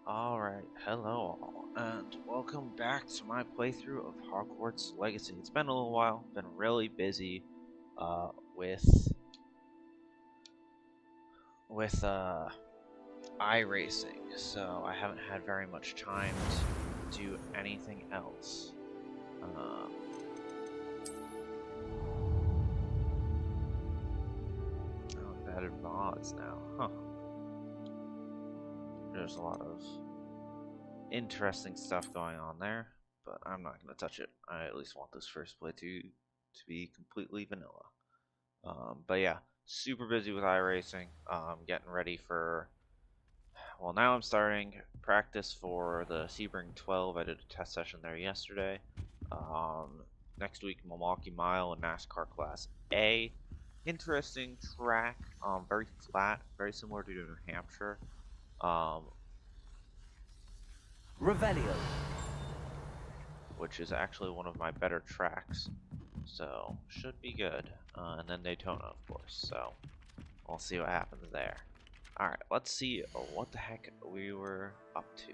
Alright, hello all, and welcome back to my playthrough of Hogwarts Legacy. It's been a little while, been really busy uh, with with iRacing, so I haven't had very much time to do anything else. Um, Embedded mods now, huh? There's a lot of interesting stuff going on there, but I'm not going to touch it. I at least want this first playthrough to be completely vanilla. But yeah, super busy with iRacing. Getting ready for. Well, now I'm starting practice for the Sebring 12. I did a test session there yesterday. Next week, Milwaukee Mile and NASCAR Class A. Interesting track. Very flat, very similar to New Hampshire. Um, Revelio. which is actually one of my better tracks. So should be good. And then Daytona, of course. So we'll see what happens there. Alright, let's see what the heck we were up to.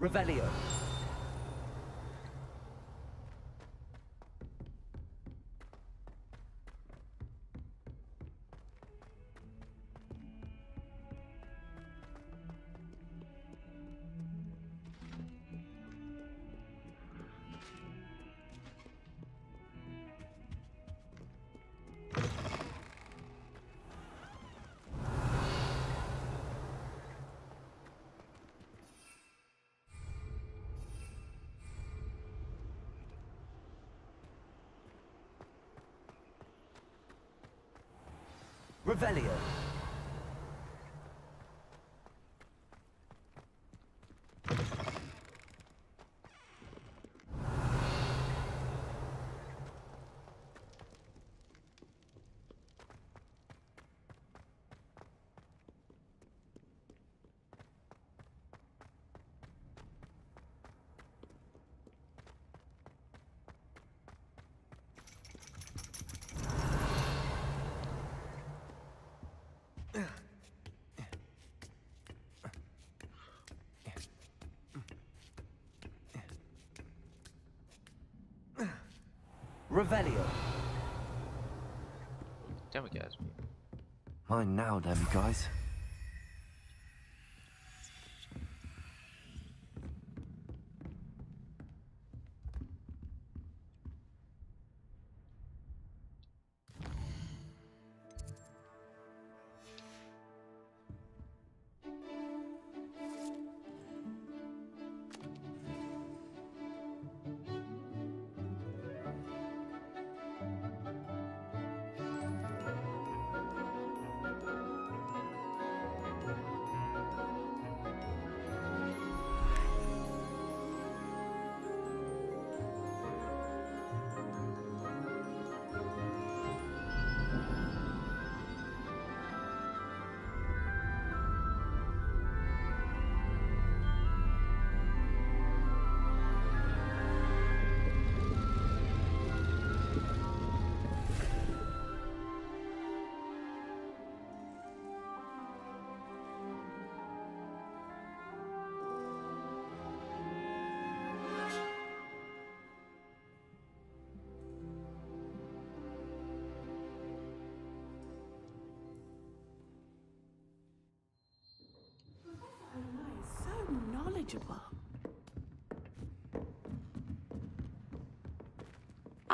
Revelio. Revelio. Revelio. Damn it, guys. Mine now, then, guys. So knowledgeable.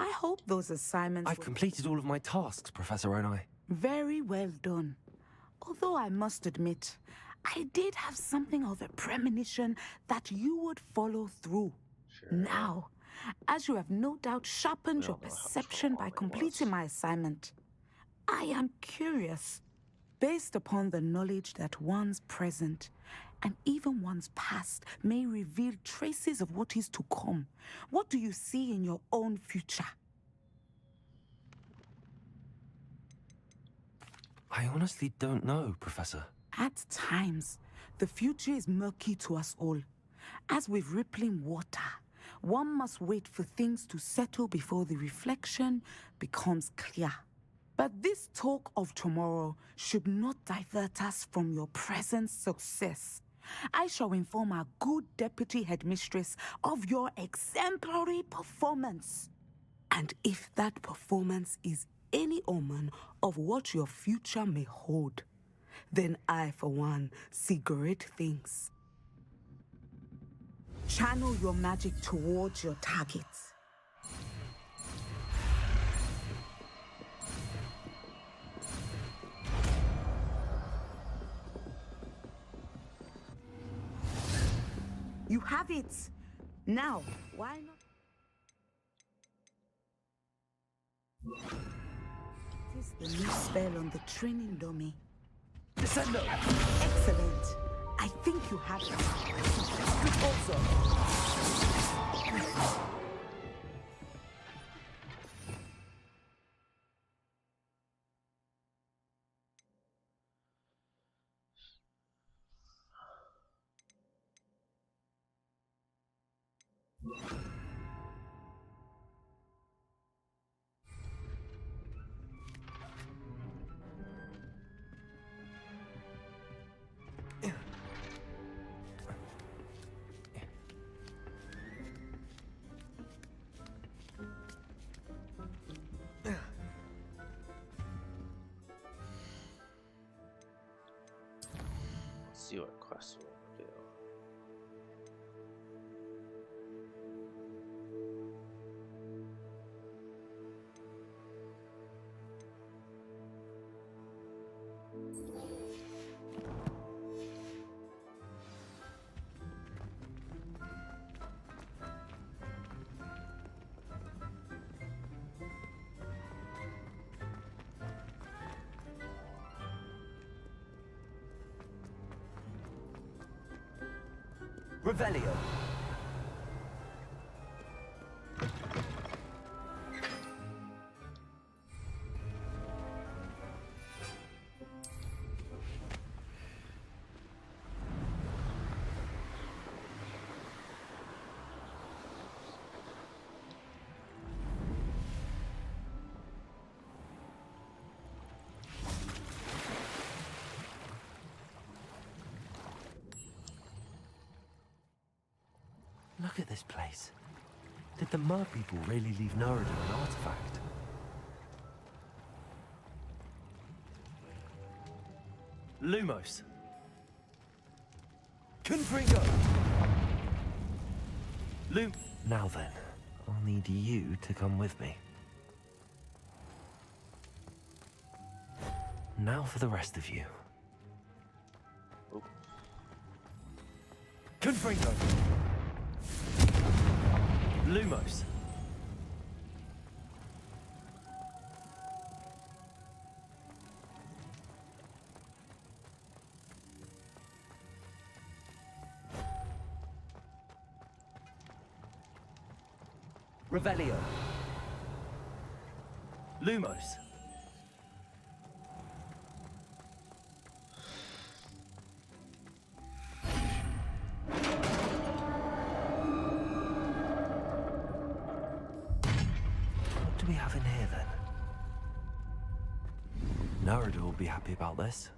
I hope those assignments I've were completed all of my tasks, Professor Onai. very well done. Although I must admit, I did have something of a premonition that you would follow through. Sure. Now, as you have no doubt sharpened We your don't know how perception by strong it completing was. my assignment, I am curious, based upon the knowledge that one's present and even one's past may reveal traces of what is to come. What do you see in your own future? I honestly don't know, Professor. At times, the future is murky to us all. As with rippling water, one must wait for things to settle before the reflection becomes clear. But this talk of tomorrow should not divert us from your present success. I shall inform our good deputy headmistress of your exemplary performance. And if that performance is any omen of what your future may hold, then I, for one, see great things. Channel your magic towards your targets. You have it! Now, why not? It is the new spell on the training dummy. Descendo! Excellent. I think you have it. Also. Let's see what quests we want to do. Revelio. Look at this place. Did the Mer people really leave Noridon an artifact? Lumos. Confringo! Now then, I'll need you to come with me. Now for the rest of you. Oh. Confringo! Lumos. Revelio. Lumos. What do we have in here then? Narada will be happy about this.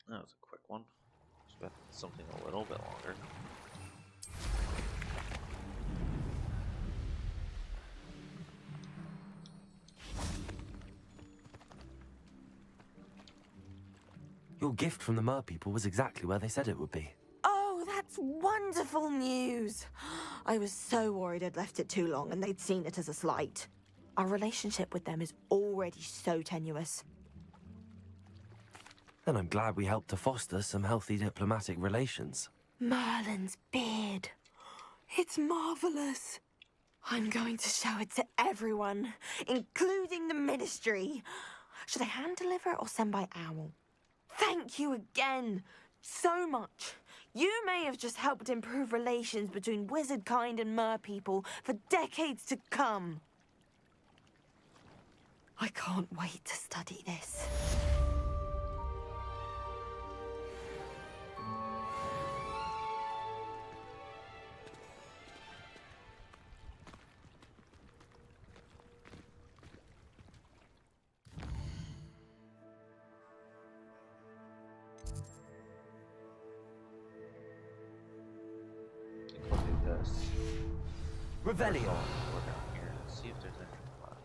That was a quick one. Expect something a little bit longer. Your gift from the Mer people was exactly where they said it would be. Oh, that's wonderful news. I was so worried I'd left it too long and they'd seen it as a slight. Our relationship with them is already so tenuous. Then I'm glad we helped to foster some healthy diplomatic relations. Merlin's beard. It's marvelous. I'm going to show it to everyone, including the Ministry. Should I hand deliver it or send by owl? Thank you again so much. You may have just helped improve relations between wizard kind and mer people for decades to come. I can't wait to study this. Look at this. Revelio. We're down here. Let's see if there's anything left.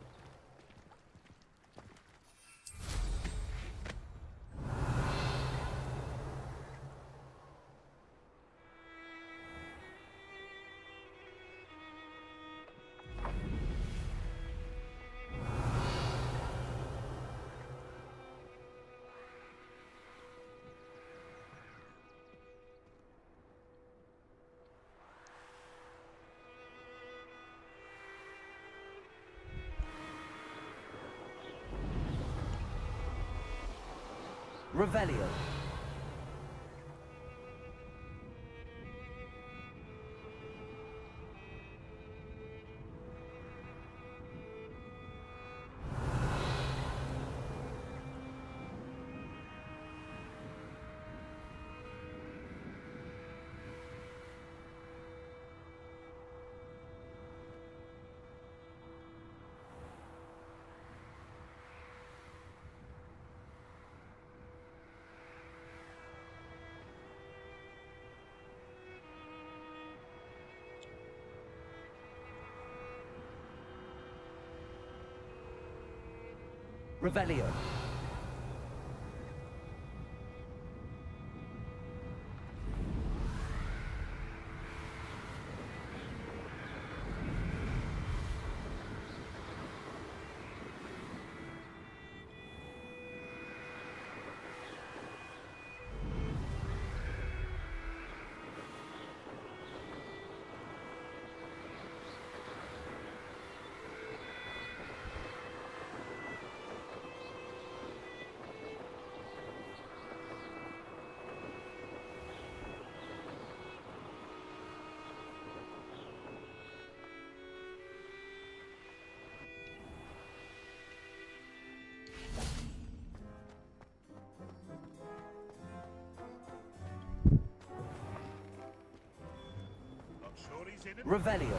Revelio. Revelio. Revelio.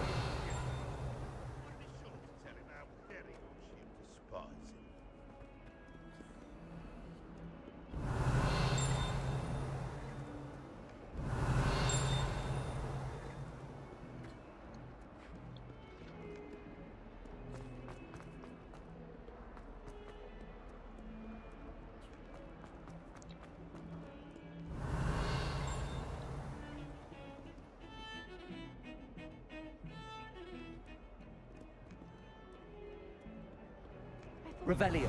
Revelio.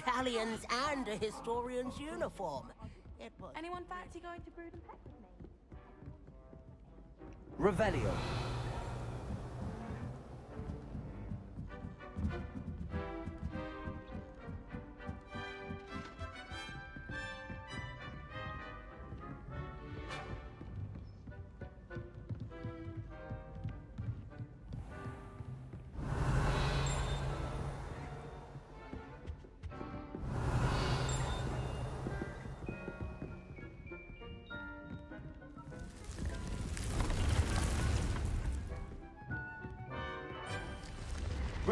Galleons and a historian's uniform. It was... Anyone fancy going to Brood and Peck with me? Revelio.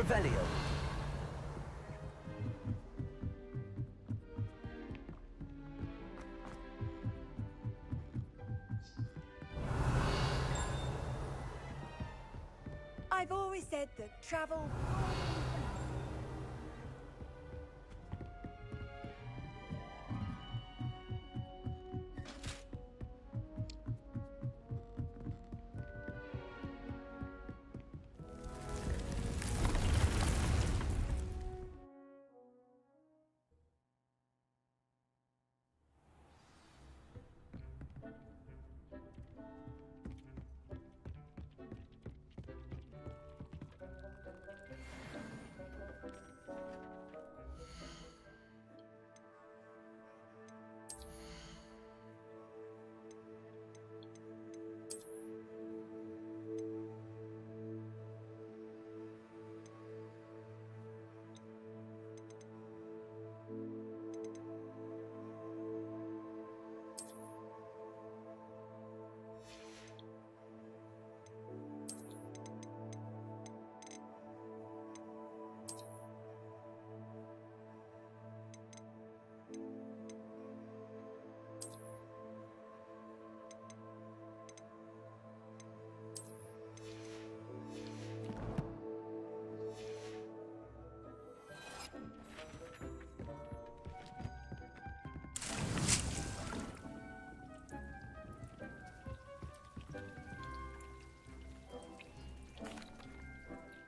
Revelio. I've always said that travel.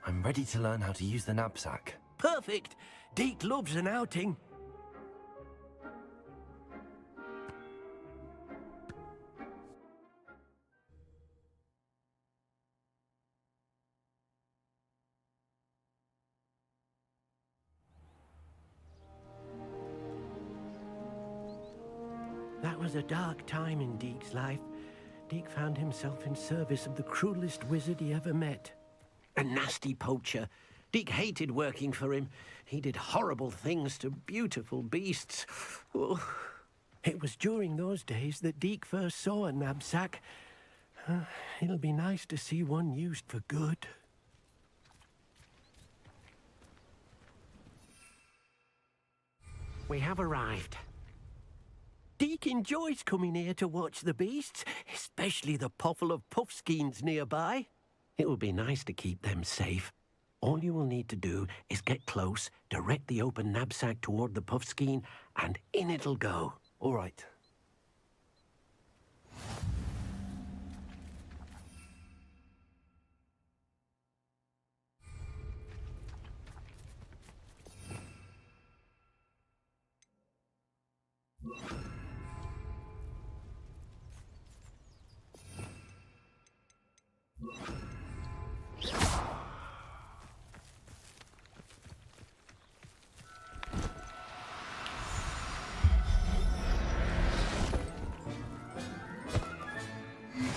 I'm ready to learn how to use the knapsack. Perfect. Deke loves an outing. That was a dark time in Deke's life. Deke found himself in service of the cruelest wizard he ever met. A nasty poacher. Deke hated working for him. He did horrible things to beautiful beasts. Oh. It was during those days that Deke first saw a knapsack. It'll be nice to see one used for good. We have arrived. Deke enjoys coming here to watch the beasts, especially the potful of puffskeins nearby. It will be nice to keep them safe. All you will need to do is get close, direct the open knapsack toward the puffskein, and in it'll go. All right.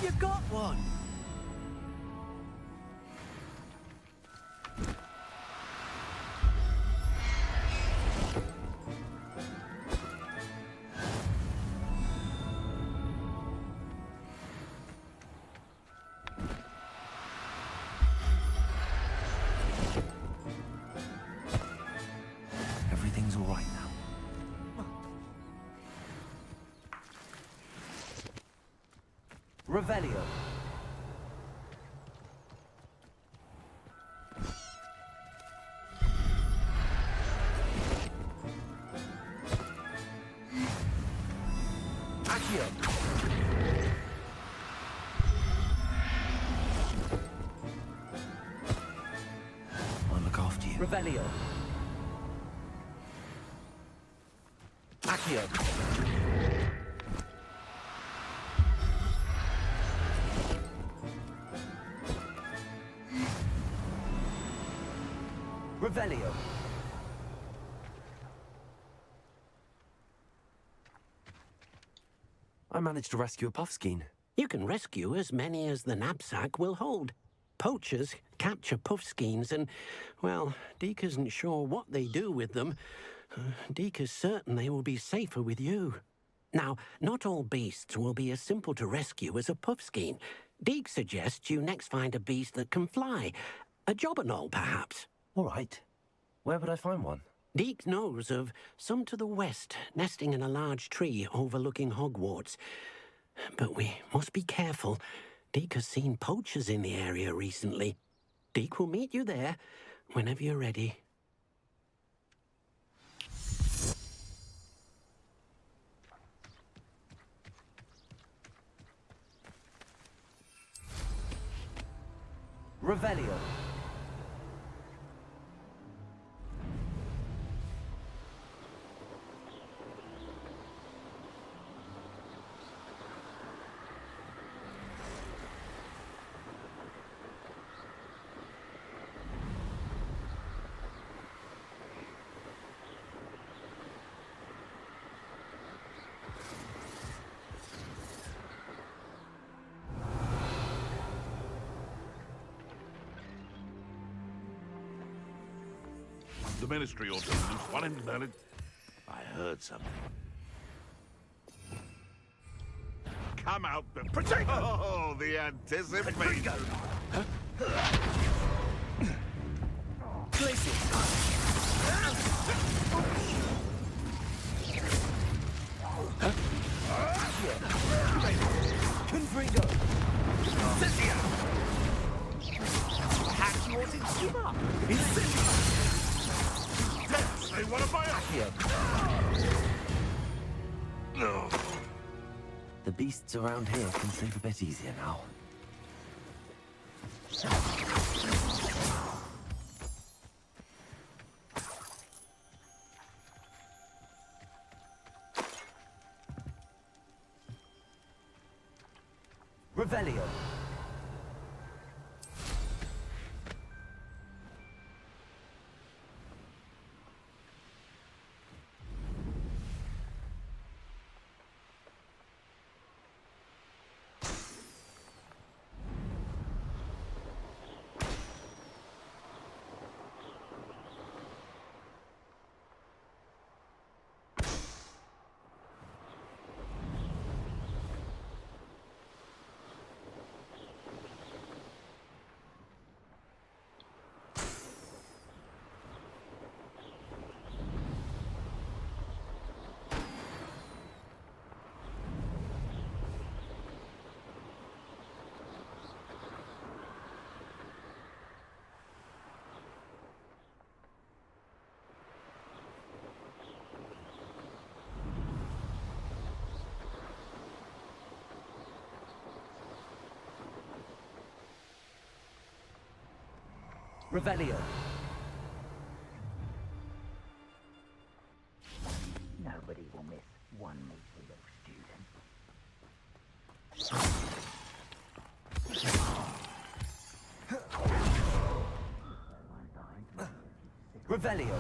You got one! Everything's all right now. Revelio. Accio. I'll look after you. Revelio. Accio. Revelio. I managed to rescue a puffskein. You can rescue as many as the knapsack will hold. Poachers capture puffskeins and, well, Deke isn't sure what they do with them. Deke is certain they will be safer with you. Now, not all beasts will be as simple to rescue as a puffskein. Deke suggests you next find a beast that can fly. A jobberknoll, perhaps. All right. Where would I find one? Deke knows of some to the west, nesting in a large tree overlooking Hogwarts. But we must be careful. Deke has seen poachers in the area recently. Deke will meet you there whenever you're ready. Revelio. The Ministry ought to loose one in I heard something. Come out, the protect! Oh, the anticipation! Confringo. They want to buy us! No. The beasts around here can sleep a bit easier now. Revelio. Revelio. Nobody will miss one meeting of student. Revelio.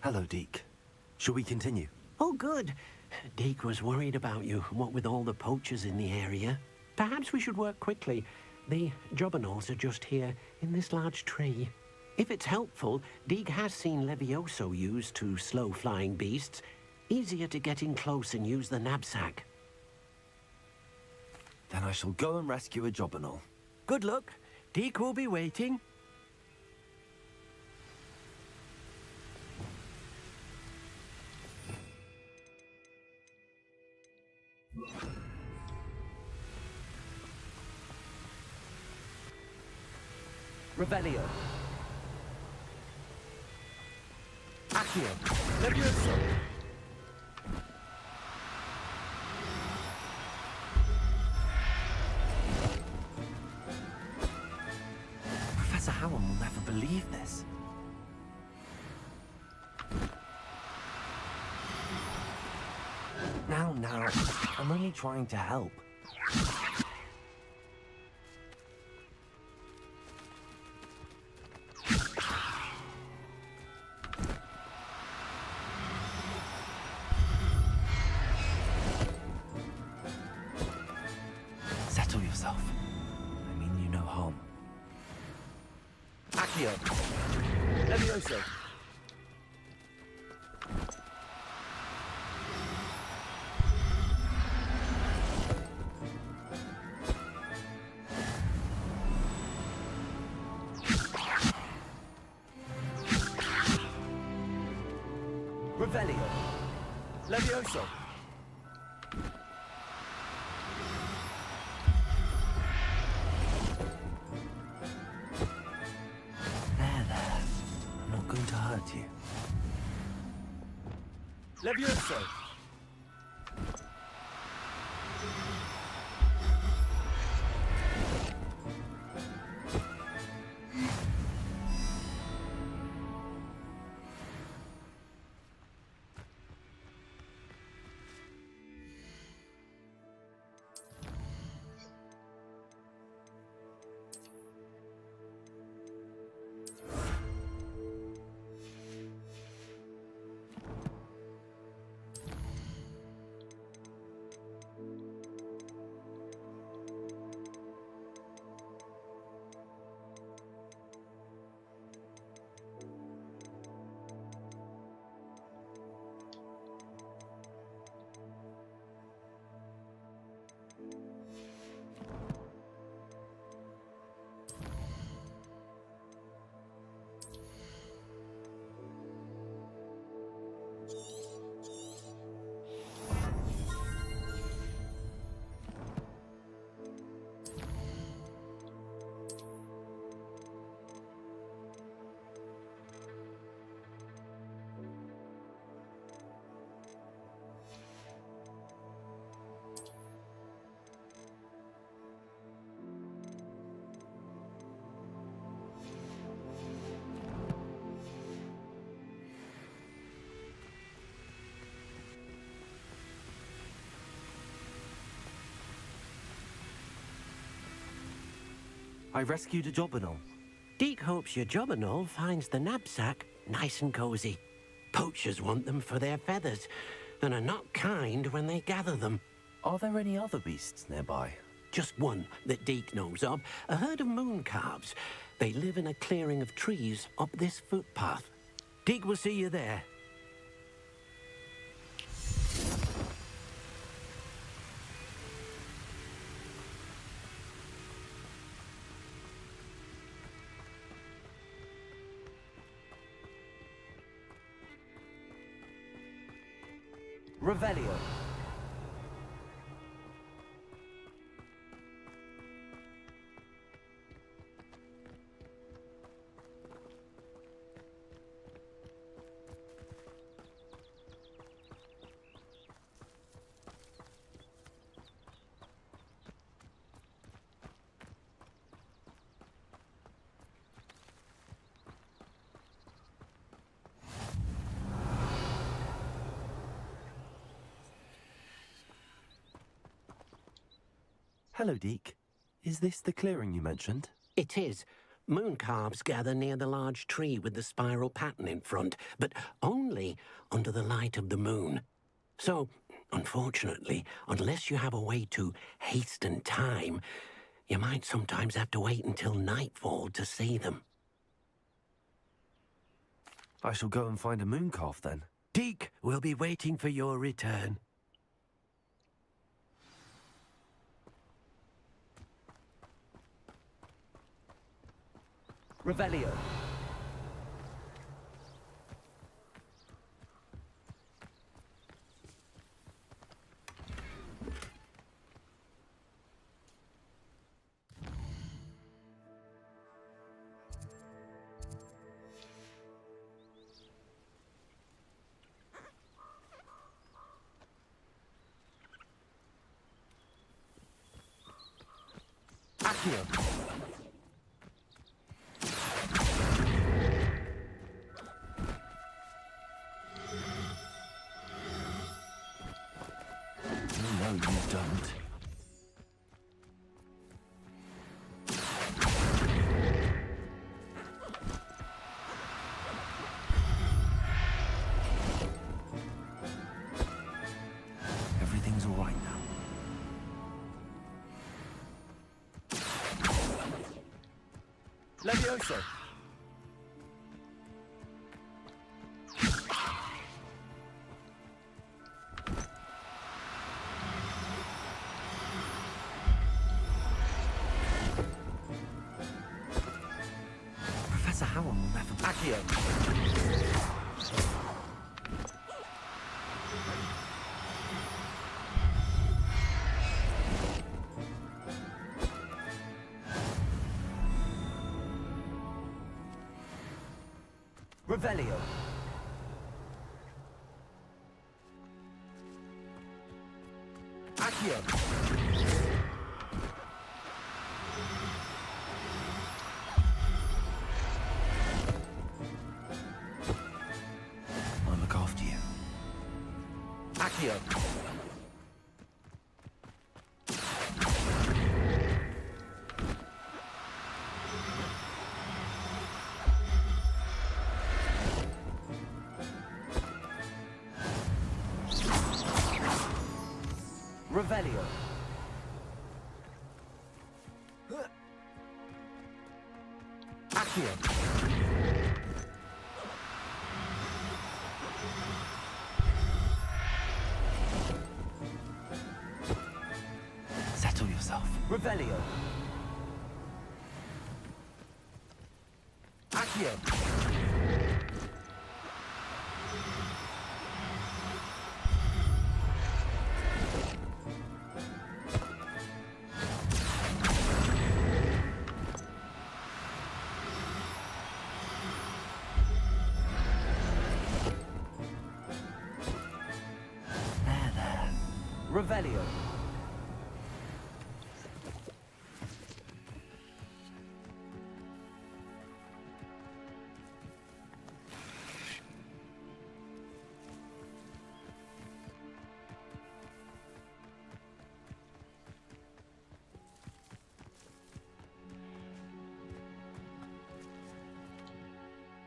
Hello, Deke. Shall we continue? Oh, good. Deke was worried about you, what with all the poachers in the area. Perhaps we should work quickly. The jobberknolls are just here, in this large tree. If it's helpful, Deke has seen Levioso used to slow flying beasts. Easier to get in close and use the knapsack. Then I shall go and rescue a jobberknoll. Good luck. Deke will be waiting. Revelio. Accio. Levioso. Professor Howard will never believe this. Now. I'm only trying to help. Settle yourself. I mean you no harm. Accio! Levioso! Revelio! Levioso! There. I'm not going to hurt you. Levioso! I rescued a Jobberknoll. Deke hopes your Jobberknoll finds the knapsack nice and cozy. Poachers want them for their feathers, and are not kind when they gather them. Are there any other beasts nearby? Just one that Deke knows of, a herd of moon calves. They live in a clearing of trees up this footpath. Deke will see you there. Revelio. Hello, Deke. Is this the clearing you mentioned? It is. Moon calves gather near the large tree with the spiral pattern in front, but only under the light of the moon. So, unfortunately, unless you have a way to hasten time, you might sometimes have to wait until nightfall to see them. I shall go and find a moon calf then. Deke will be waiting for your return. Revelio. Accio. you don't. Everything's all right now. Levioso! Professor Howell will never... Accio! Revelio. Accio. I'll look after you. Accio. Revelio. Accio. Settle yourself. Revelio. Accio. There. Revelio.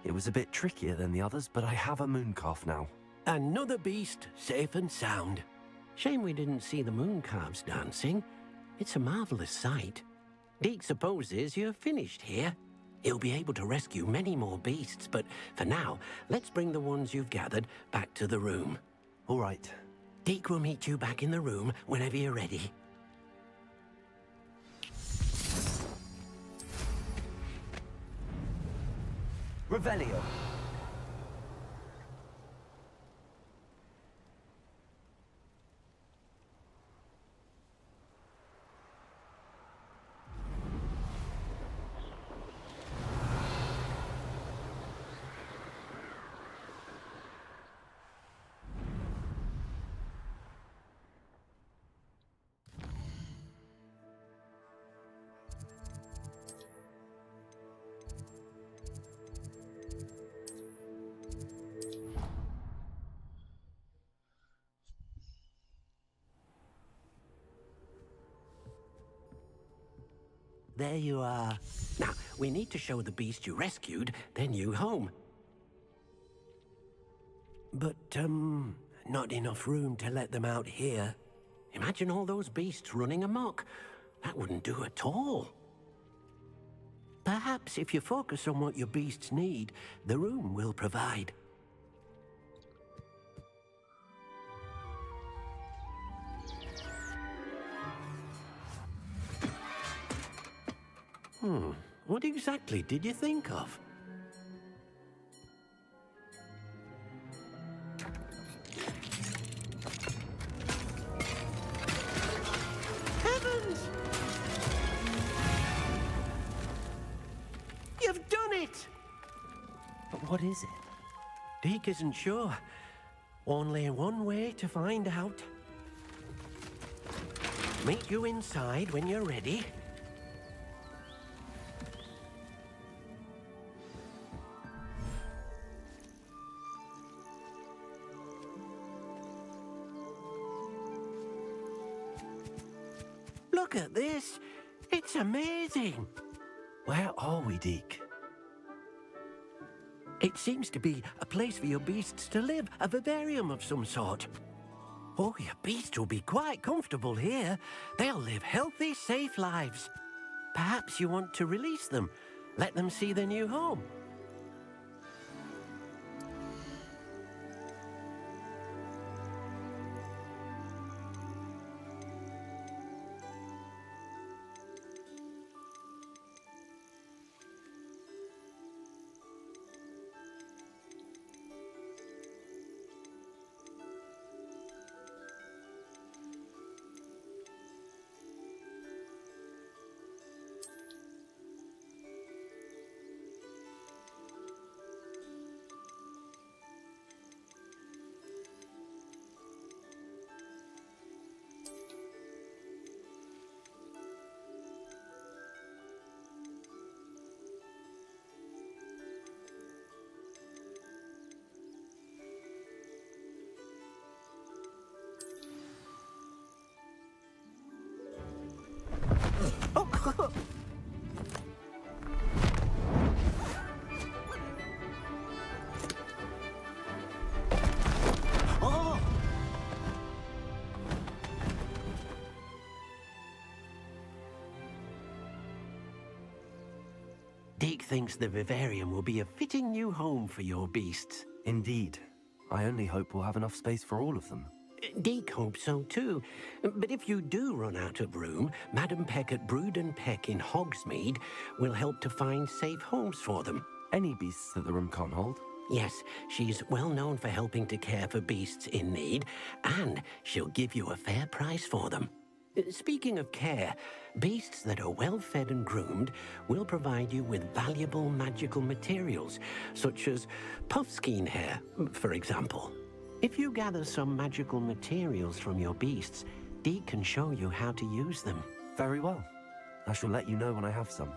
It was a bit trickier than the others, but I have a mooncalf now. Another beast, safe and sound. Shame we didn't see the moon calves dancing. It's a marvelous sight. Deke supposes you're finished here. He'll be able to rescue many more beasts, but for now, let's bring the ones you've gathered back to the room. All right. Deke will meet you back in the room whenever you're ready. Revelio. There you are. Now, we need to show the beast you rescued their new home. But, not enough room to let them out here. Imagine all those beasts running amok. That wouldn't do at all. Perhaps if you focus on what your beasts need, the room will provide. What exactly did you think of? Heavens! You've done it! But what is it? Deke isn't sure. Only one way to find out. Meet you inside when you're ready. Look at this. It's amazing. Where are we, Deke? It seems to be a place for your beasts to live, a vivarium of some sort. Oh, your beasts will be quite comfortable here. They'll live healthy, safe lives. Perhaps you want to release them, let them see their new home. Deke thinks the vivarium will be a fitting new home for your beasts. Indeed. I only hope we'll have enough space for all of them. Deke hopes so too. But if you do run out of room, Madam Peck at Brood and Peck in Hogsmeade will help to find safe homes for them. Any beasts that the room can't hold? Yes, she's well known for helping to care for beasts in need, and she'll give you a fair price for them. Speaking of care, beasts that are well fed and groomed will provide you with valuable magical materials, such as puffskein hair, for example. If you gather some magical materials from your beasts, Deke can show you how to use them. Very well. I shall let you know when I have some.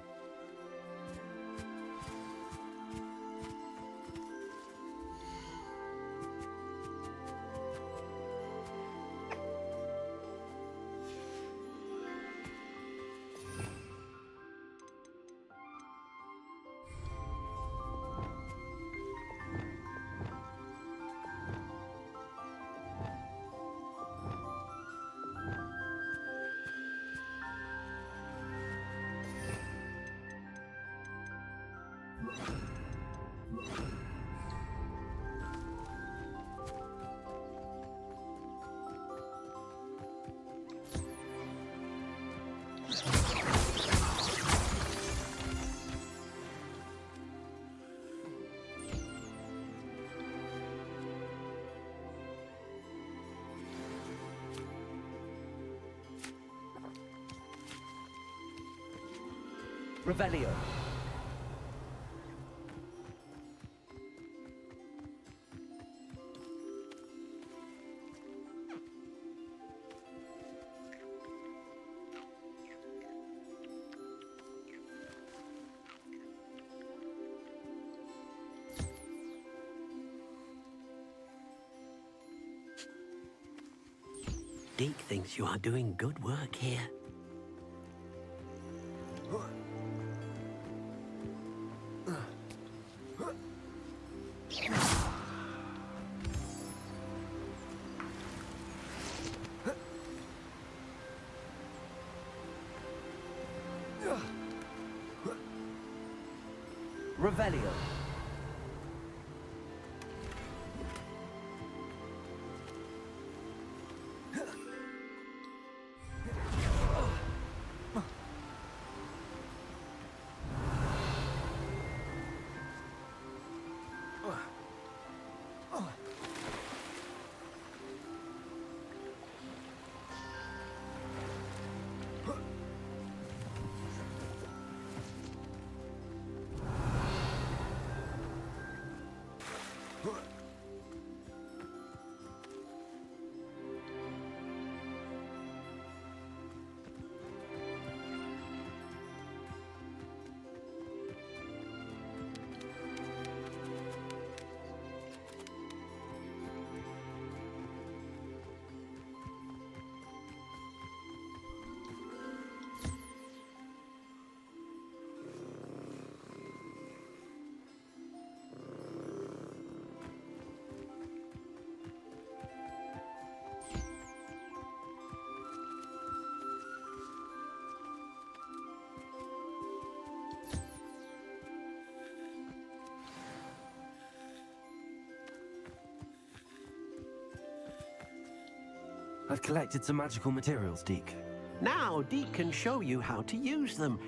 Revelio. Deke thinks you are doing good work here. Revelio. I've collected some magical materials, Deke. Now, Deke can show you how to use them.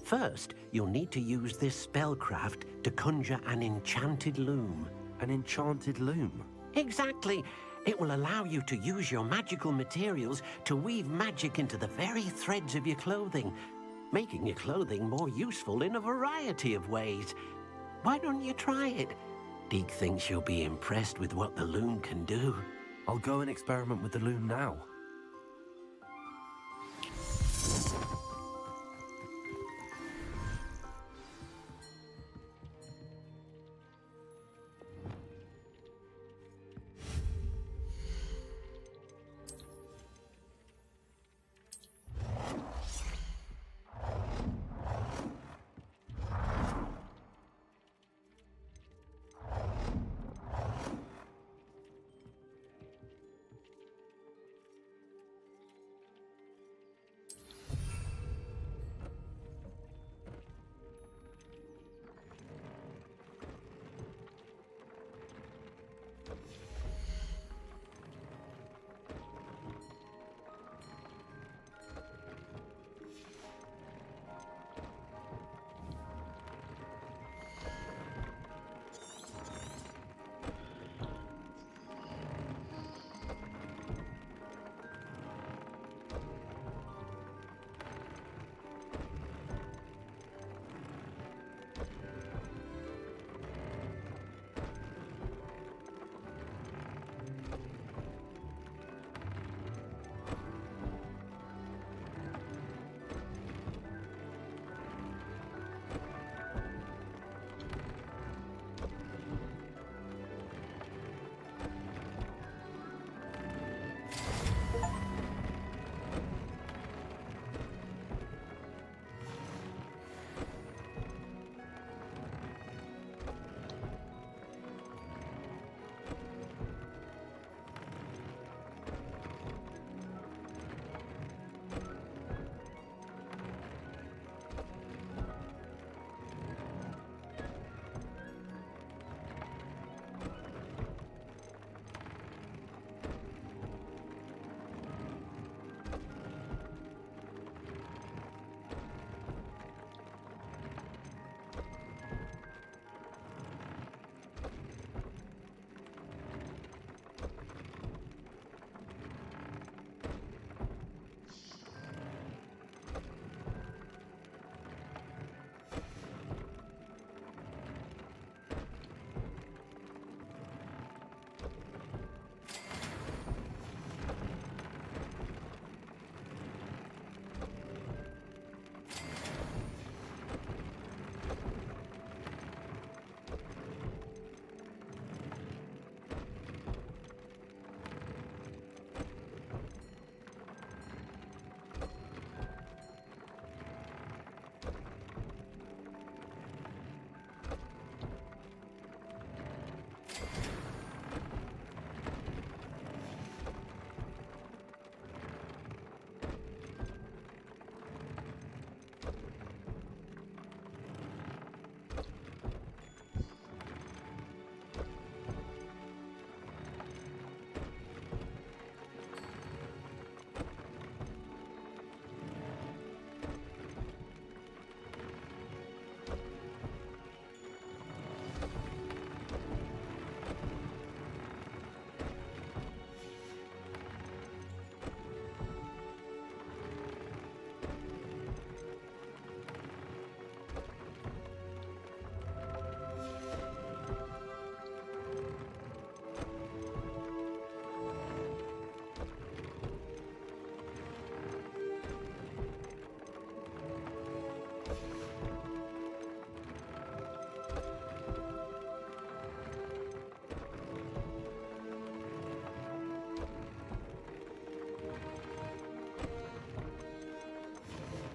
First, you'll need to use this spellcraft to conjure an enchanted loom. An enchanted loom? Exactly. It will allow you to use your magical materials to weave magic into the very threads of your clothing, making your clothing more useful in a variety of ways. Why don't you try it? Deke thinks you'll be impressed with what the loom can do. I'll go and experiment with the loom now.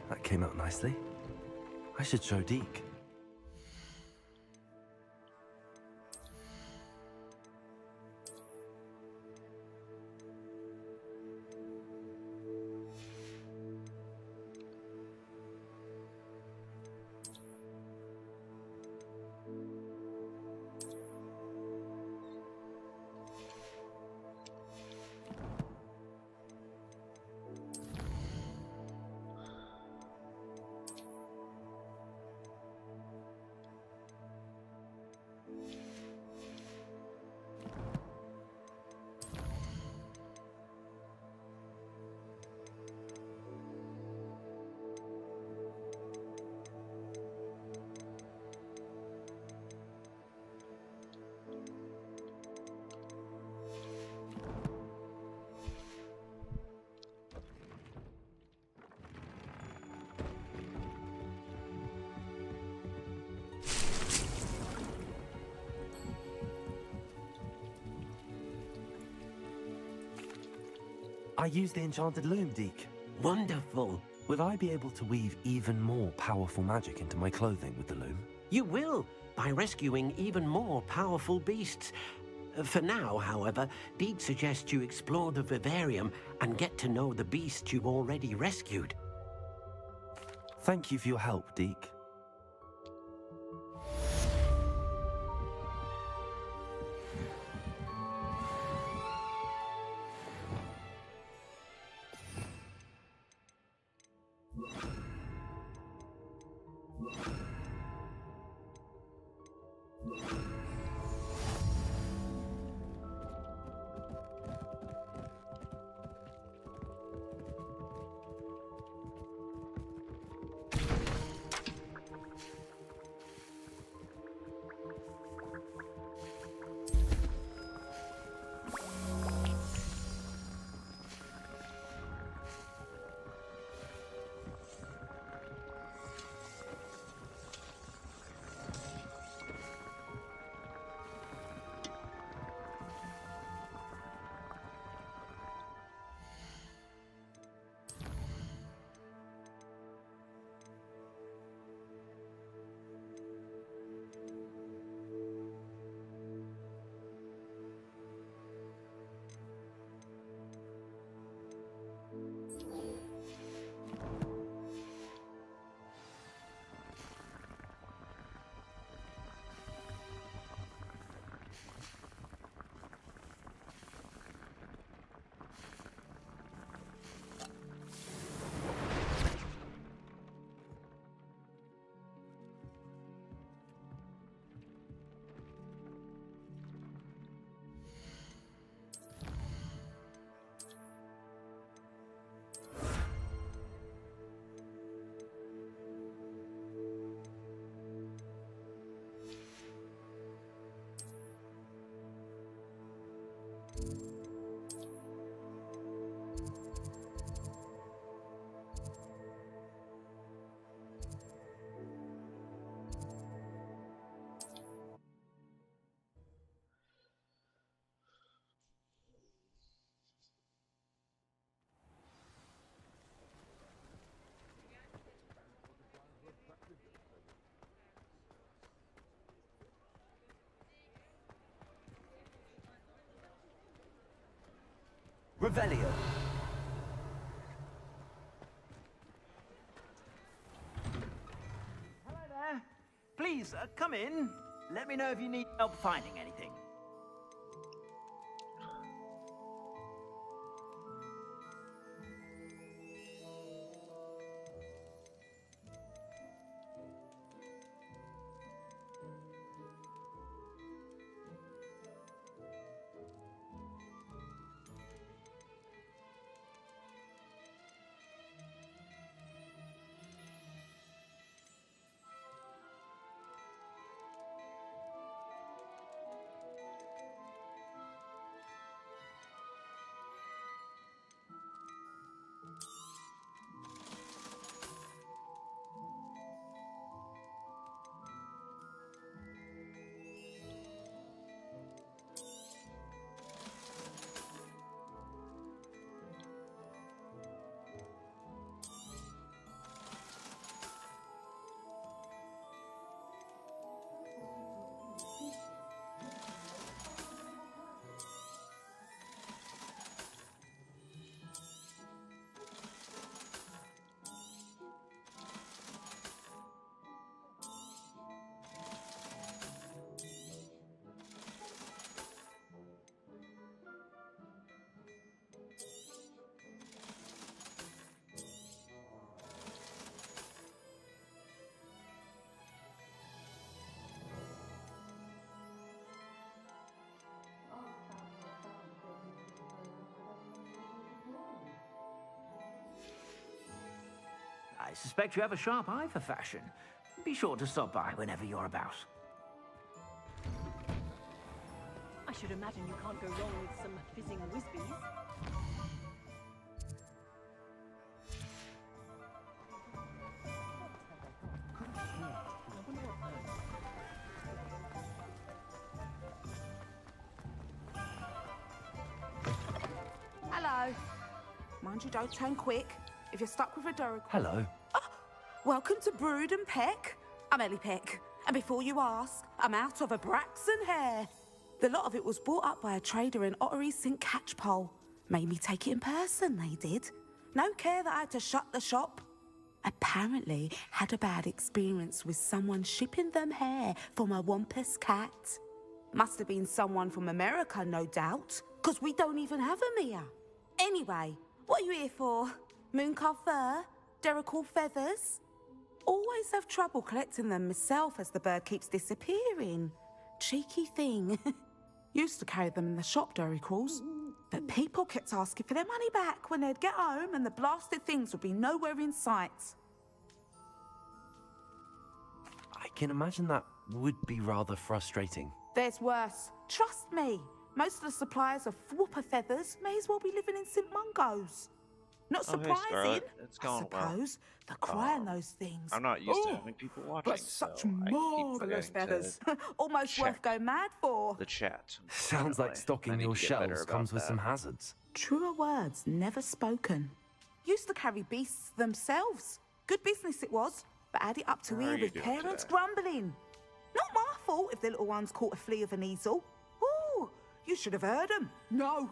That came out nicely. I should show Deke. I use the enchanted loom, Deke. Wonderful. Will I be able to weave even more powerful magic into my clothing with the loom? You will, by rescuing even more powerful beasts. For now, however, Deke suggests you explore the vivarium and get to know the beasts you've already rescued. Thank you for your help, Deke. Revelio. Hello there. Please, come in. Let me know if you need help finding anything. I suspect you have a sharp eye for fashion. Be sure to stop by whenever you're about. I should imagine you can't go wrong with some fizzing whizbees. Hello. Mind you, don't turn quick. If you're stuck with a Duracell... Hello. Welcome to Brood and Peck. I'm Ellie Peck. And before you ask, I'm out of a Braxton hair. The lot of it was bought up by a trader in Ottery St. Catchpole. Made me take it in person, they did. No care that I had to shut the shop. Apparently had a bad experience with someone shipping them hair from a Wampus cat. Must have been someone from America, no doubt, because we don't even have them here. Anyway, what are you here for? Mooncarved fur? Derrickle feathers? Always have trouble collecting them myself as the bird keeps disappearing. Cheeky thing. Used to carry them in the shop, Derricles. But people kept asking for their money back when they'd get home and the blasted things would be nowhere in sight. I can imagine that would be rather frustrating. There's worse. Trust me. Most of the suppliers of whooper feathers may as well be living in St. Mungo's. Not Oh, hey, surprising, Scarlet. It's I going well. suppose. The cry on those things. I'm not used to Oh, having people watching, but such so I keep marvellous forgetting feathers. to Almost check worth going mad for. the chat. Sounds like unfortunately. I stocking need your to get better shelves about comes with that. some hazards. Truer words never spoken. Used to carry beasts themselves. Good business it was, but add it up to How are here you with doing parents today? grumbling. Not my fault if the little ones caught a flea of an easel. Ooh, you should have heard them. No,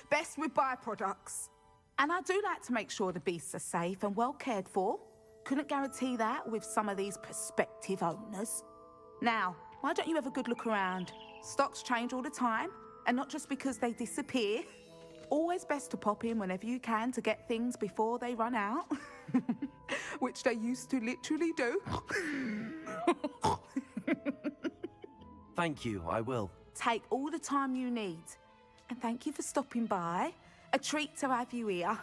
best with byproducts. And I do like to make sure the beasts are safe and well cared for. Couldn't guarantee that with some of these prospective owners. Now, why don't you have a good look around? Stocks change all the time, and not just because they disappear. Always best to pop in whenever you can to get things before they run out. Which they used to literally do. Thank you, I will. Take all the time you need. And thank you for stopping by. A treat to have you here.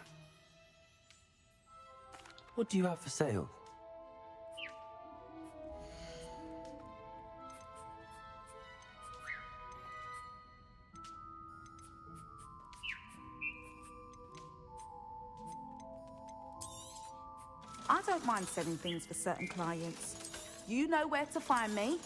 What do you have for sale? I don't mind selling things for certain clients. You know where to find me.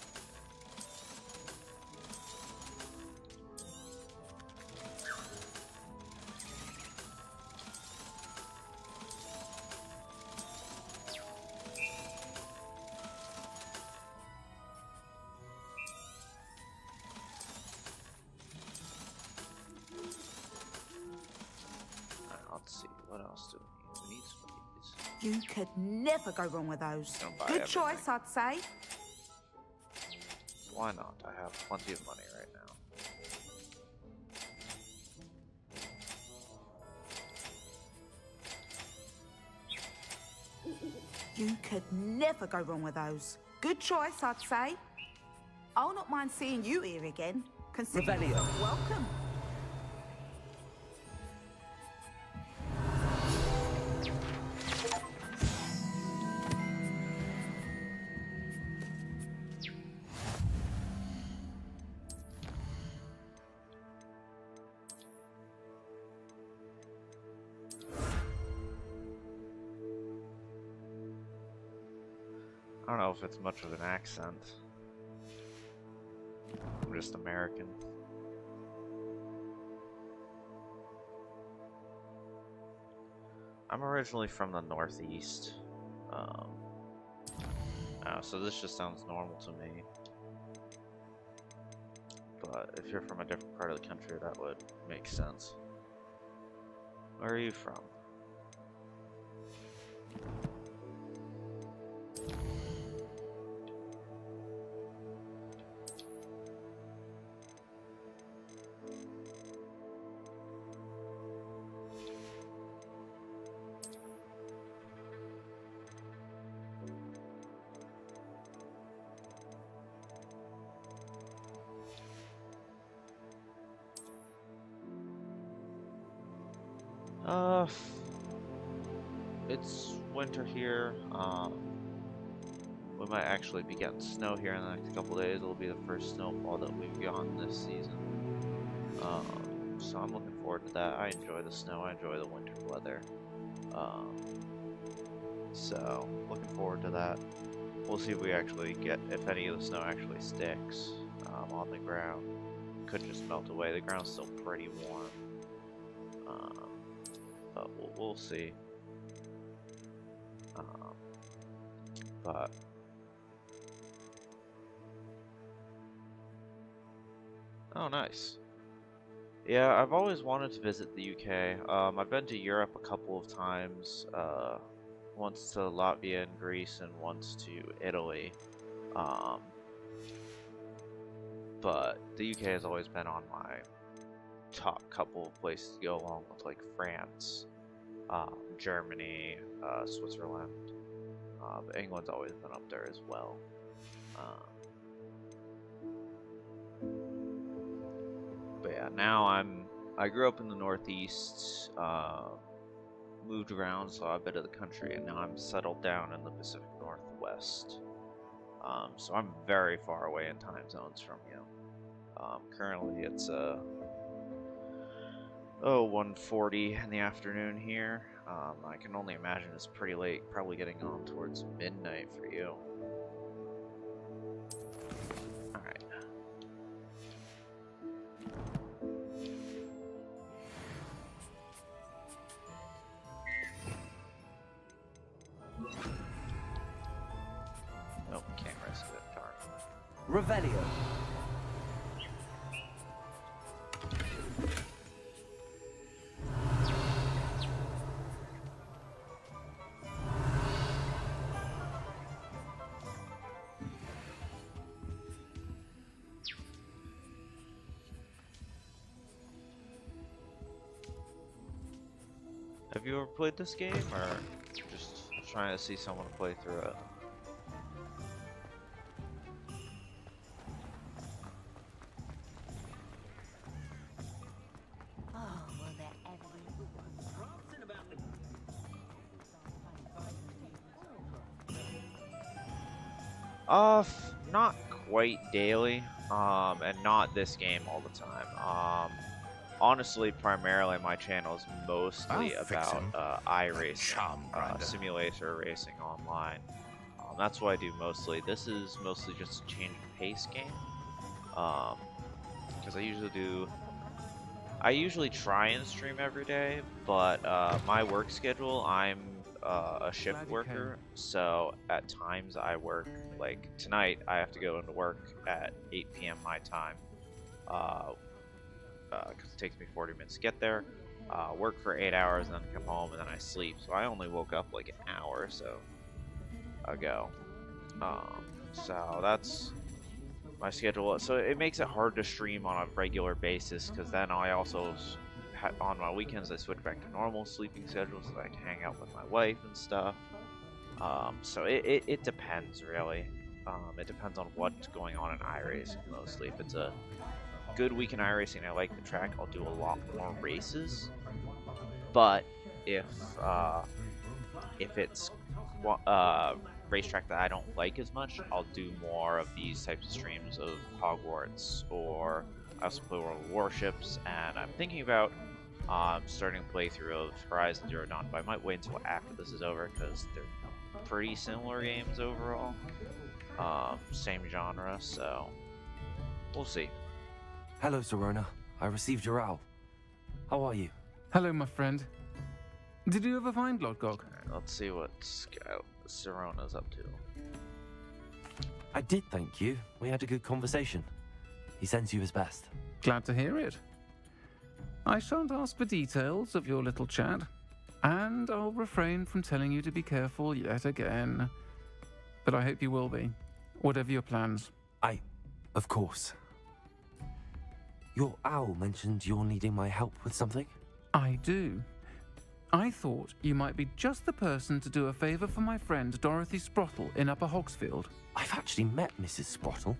Let's see, what else do we need? We need some of these. You could never go wrong with those. Don't buy Good everything. choice, I'd say. Why not? I have plenty of money right now. You could never go wrong with those. Good choice, I'd say. I'll not mind seeing you here again. Consider Revelio. yourself welcome. I don't know if it's much of an accent. I'm just American. I'm originally from the Northeast. So this just sounds normal to me. But if you're from a different part of the country, that would make sense. Where are you from? It's winter here. We might actually be getting snow here in the next couple days. It'll be the first snowfall that we've gotten this season. So I'm looking forward to that. I enjoy the snow. I enjoy the winter weather. So looking forward to that. We'll see if we actually get, if any of the snow actually sticks on the ground. Could just melt away. The ground's still pretty warm. but we'll see. But oh, nice. Yeah, I've always wanted to visit the UK. I've been to Europe a couple of times. Once to Latvia and Greece, and once to Italy. But the UK has always been on my top couple of places to go, along with like France, Germany, Switzerland. But England's always been up there as well. But yeah, now I grew up in the Northeast, moved around, saw a bit of the country, and now I'm settled down in the Pacific Northwest. So I'm very far away in time zones from you. Currently it's 1:40 in the afternoon here. I can only imagine it's pretty late, probably getting on towards midnight for you. Alright. Nope, can't rest it, darn. Revelio. Have you ever played this game, or just trying to see someone play through it? Oh, will there ever be Not quite daily, and not this game all the time. Honestly, primarily my channel is mostly about iRacing, simulator racing online. That's what I do mostly. This is mostly just a change of pace game, because I usually try and stream every day, but my work schedule, I'm a shift worker, so at times I work, like tonight I have to go into work at 8 p.m. my time, because it takes me 40 minutes to get there, work for 8 hours, and then come home, and then I sleep. So I only woke up like an hour or so ago. So that's my schedule. So it makes it hard to stream on a regular basis, because then I also, on my weekends, I switch back to normal sleeping schedule so that I can hang out with my wife and stuff. So it depends, really. It depends on what's going on in iRacing mostly. If it's a good week in iRacing, I like the track, I'll do a lot more races. But if it's racetrack that I don't like as much, I'll do more of these types of streams of Hogwarts, or I also play World of Warships, and I'm thinking about starting a playthrough of Horizon Zero Dawn, but I might wait until after this is over, because they're pretty similar games overall. Same genre, so we'll see. Hello, Serona. I received your owl. How are you? Hello, my friend. Did you ever find Lodgok? Let's see what Serona's up to. I did, thank you. We had a good conversation. He sends you his best. Glad to hear it. I shan't ask for details of your little chat, and I'll refrain from telling you to be careful yet again. But I hope you will be, whatever your plans. Of course. Your owl mentioned you're needing my help with something? I do. I thought you might be just the person to do a favour for my friend Dorothy Sprottle in Upper Hogsfield. I've actually met Mrs. Sprottle.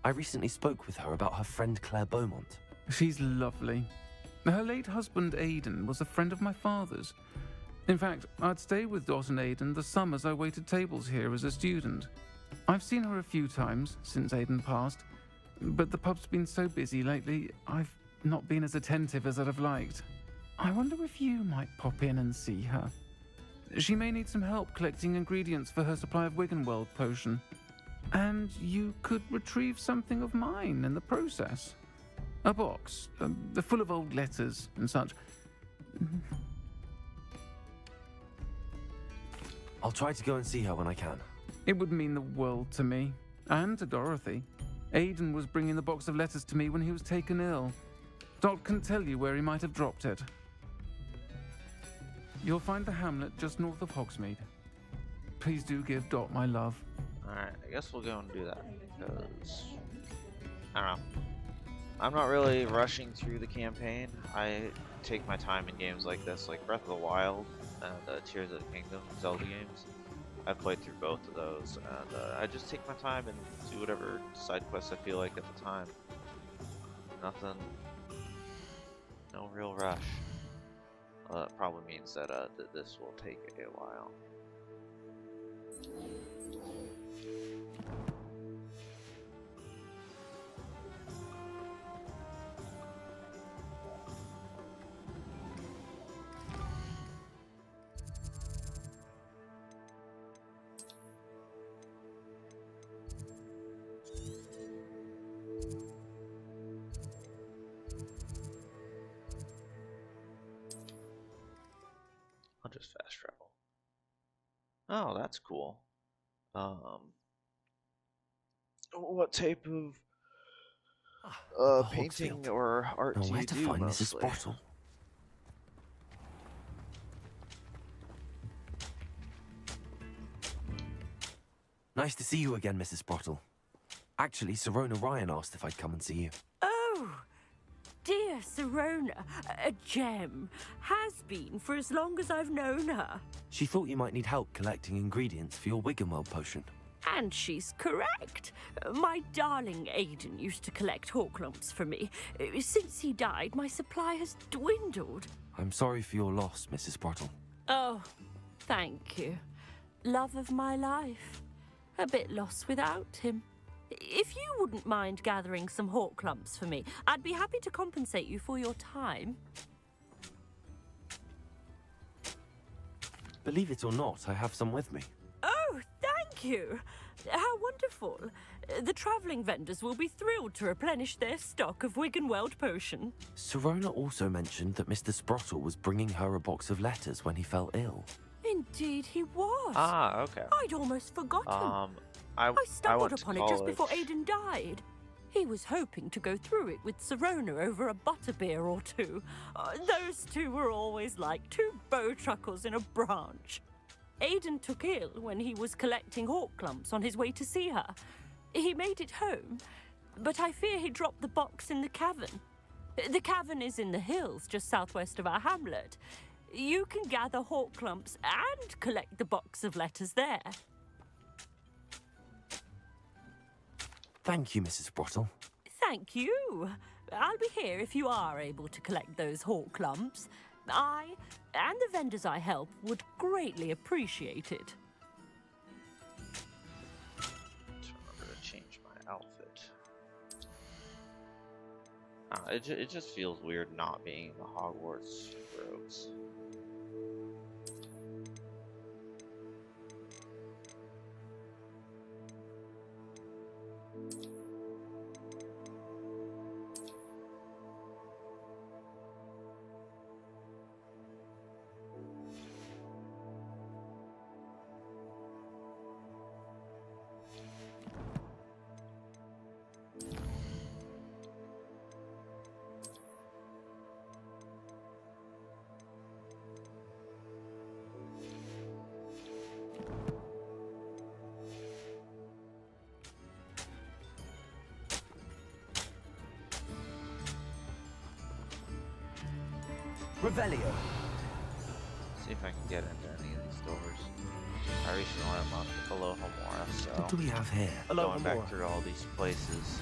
I recently spoke with her about her friend Claire Beaumont. She's lovely. Her late husband Aidan was a friend of my father's. In fact, I'd stay with Dot and Aidan the summers I waited tables here as a student. I've seen her a few times since Aidan passed, but the pub's been so busy lately, I've not been as attentive as I'd have liked. I wonder if you might pop in and see her. She may need some help collecting ingredients for her supply of Wiggenweld potion. And you could retrieve something of mine in the process. A box, full of old letters and such. I'll try to go and see her when I can. It would mean the world to me, and to Dorothy. Aiden was bringing the box of letters to me when he was taken ill. Dot can tell you where he might have dropped it. You'll find the hamlet just north of Hogsmeade. Please do give Dot my love. Alright, I guess we'll go and do that, because... I don't know. I'm not really rushing through the campaign. I take my time in games like this, like Breath of the Wild and Tears of the Kingdom, Zelda games. I've played through both of those, and I just take my time and do whatever side quests I feel like at the time. Nothing, no real rush. That probably means that this will take a while. I'll just fast travel. Oh, that's cool. What type of painting or art do you do mostly? Mrs. Bottle? Nice to see you again, Mrs. Bottle. Actually, Sirona Ryan asked if I'd come and see you. Oh, dear Sirona, a gem. Has been for as long as I've known her. She thought you might need help collecting ingredients for your Wiggenweld potion. And she's correct. My darling Aiden used to collect Horklumps for me. Since he died, my supply has dwindled. I'm sorry for your loss, Mrs. Bottle. Oh, thank you. Love of my life. A bit lost without him. If you wouldn't mind gathering some Horklumps for me, I'd be happy to compensate you for your time. Believe it or not, I have some with me. Oh, thank you. How wonderful. The travelling vendors will be thrilled to replenish their stock of Wiggenweld potion. Sirona also mentioned that Mr. Sprottle was bringing her a box of letters when he fell ill. Indeed he was. Ah, okay. I'd almost forgotten. I stumbled upon it just before Aiden died. He was hoping to go through it with Sirona over a butterbeer or two. Those two were always like two bowtruckles in a branch. Aiden took ill when he was collecting Horklumps on his way to see her. He made it home, but I fear he dropped the box in the cavern. The cavern is in the hills just southwest of our hamlet. You can gather Horklumps and collect the box of letters there. Thank you, Mrs. Sprottle. Thank you. I'll be here if you are able to collect those Horklumps. I and the vendors I help would greatly appreciate it. Remember to change my outfit. It just feels weird not being in the Hogwarts robes. Revelio. See if I can get into any of these doors. I recently unlocked Alohomora, so What do we have here? going back through all these places.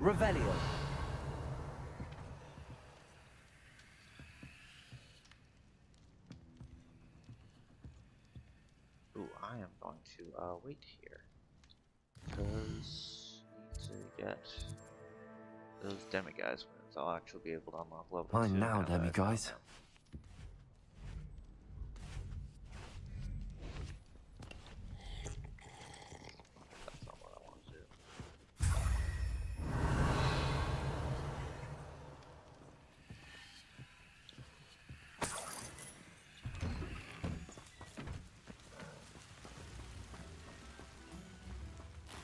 Revelio. Ooh, I am going to wait here because I need to get those demiguise wounds, I'll actually be able to unlock level 2. Mine now, that I found demiguise. them. That's not what I want to do.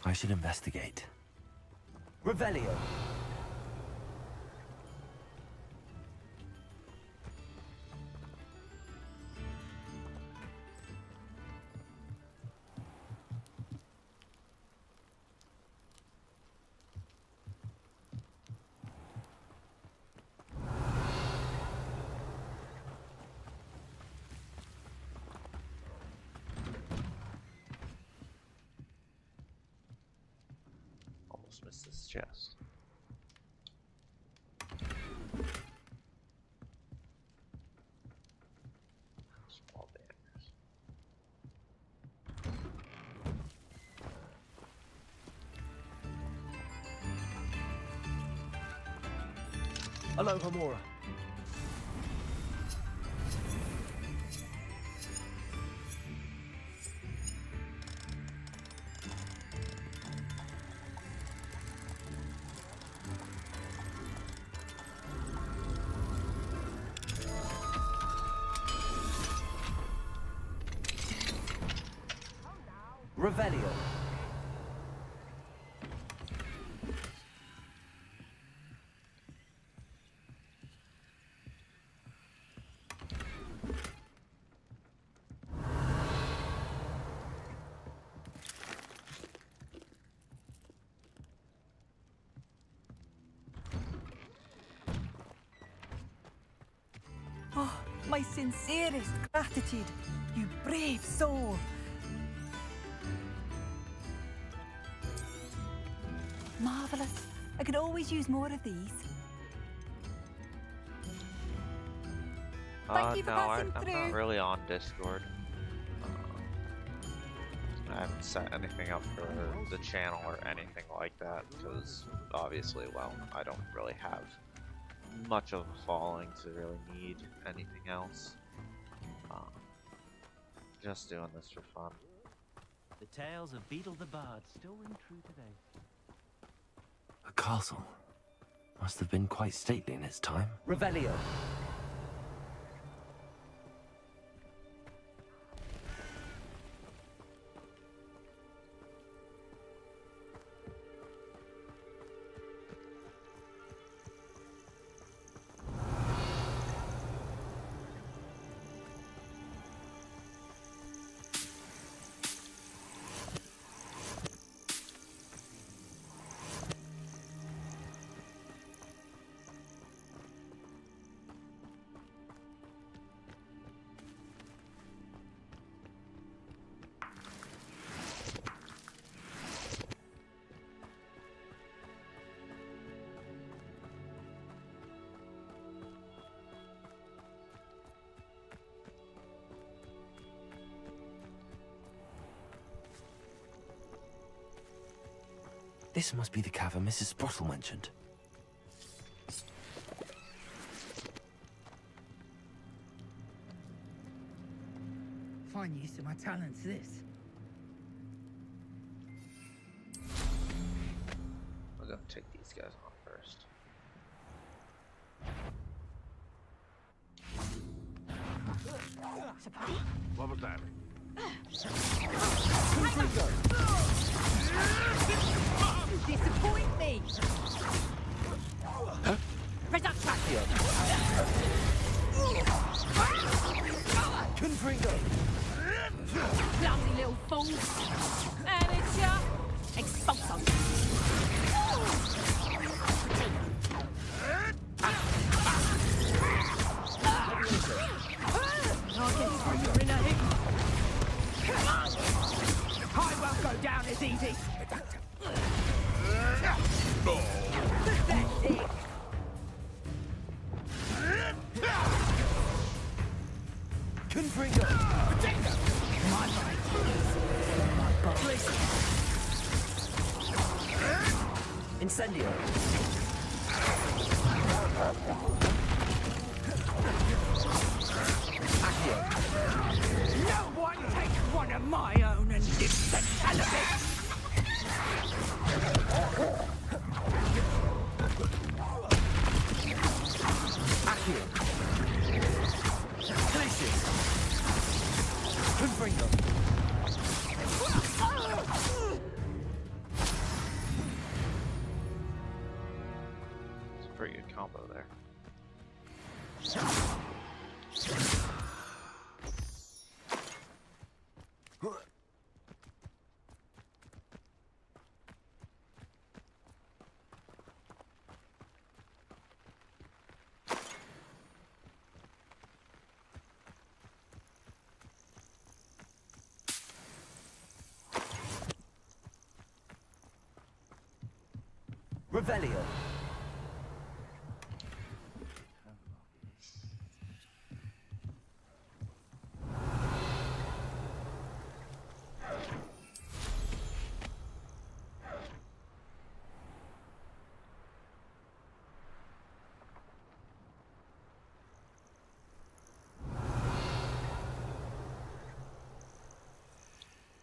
I should investigate. Revelio. Almost missed this chest. Small banners. Aloha Mora. Revelio. Oh, my sincerest gratitude, you brave soul. Marvelous. I could always use more of these. Thank you for passing I'm through. not really on Discord. I haven't set anything up for the channel or anything like that because obviously, well, I don't really have much of a following to really need anything else. Just doing this for fun. The tales of Beetle the Bard still ring true today. A castle. Must have been quite stately in its time. Revelio. This must be the cavern Mrs. Sprottle mentioned. Fine use of my talents, this. We're gonna take these guys on first. What was that? Disappoint me. Reduction. Confringo. Bloody little fool. And it's ya. Expulso. I won't go down as easy. Pathetic. Confringo. My life is my body. Incendio. No one take one of my own and dip the cannabis! Accio. Glacius. Confringo. It's a pretty good combo there. Revelio.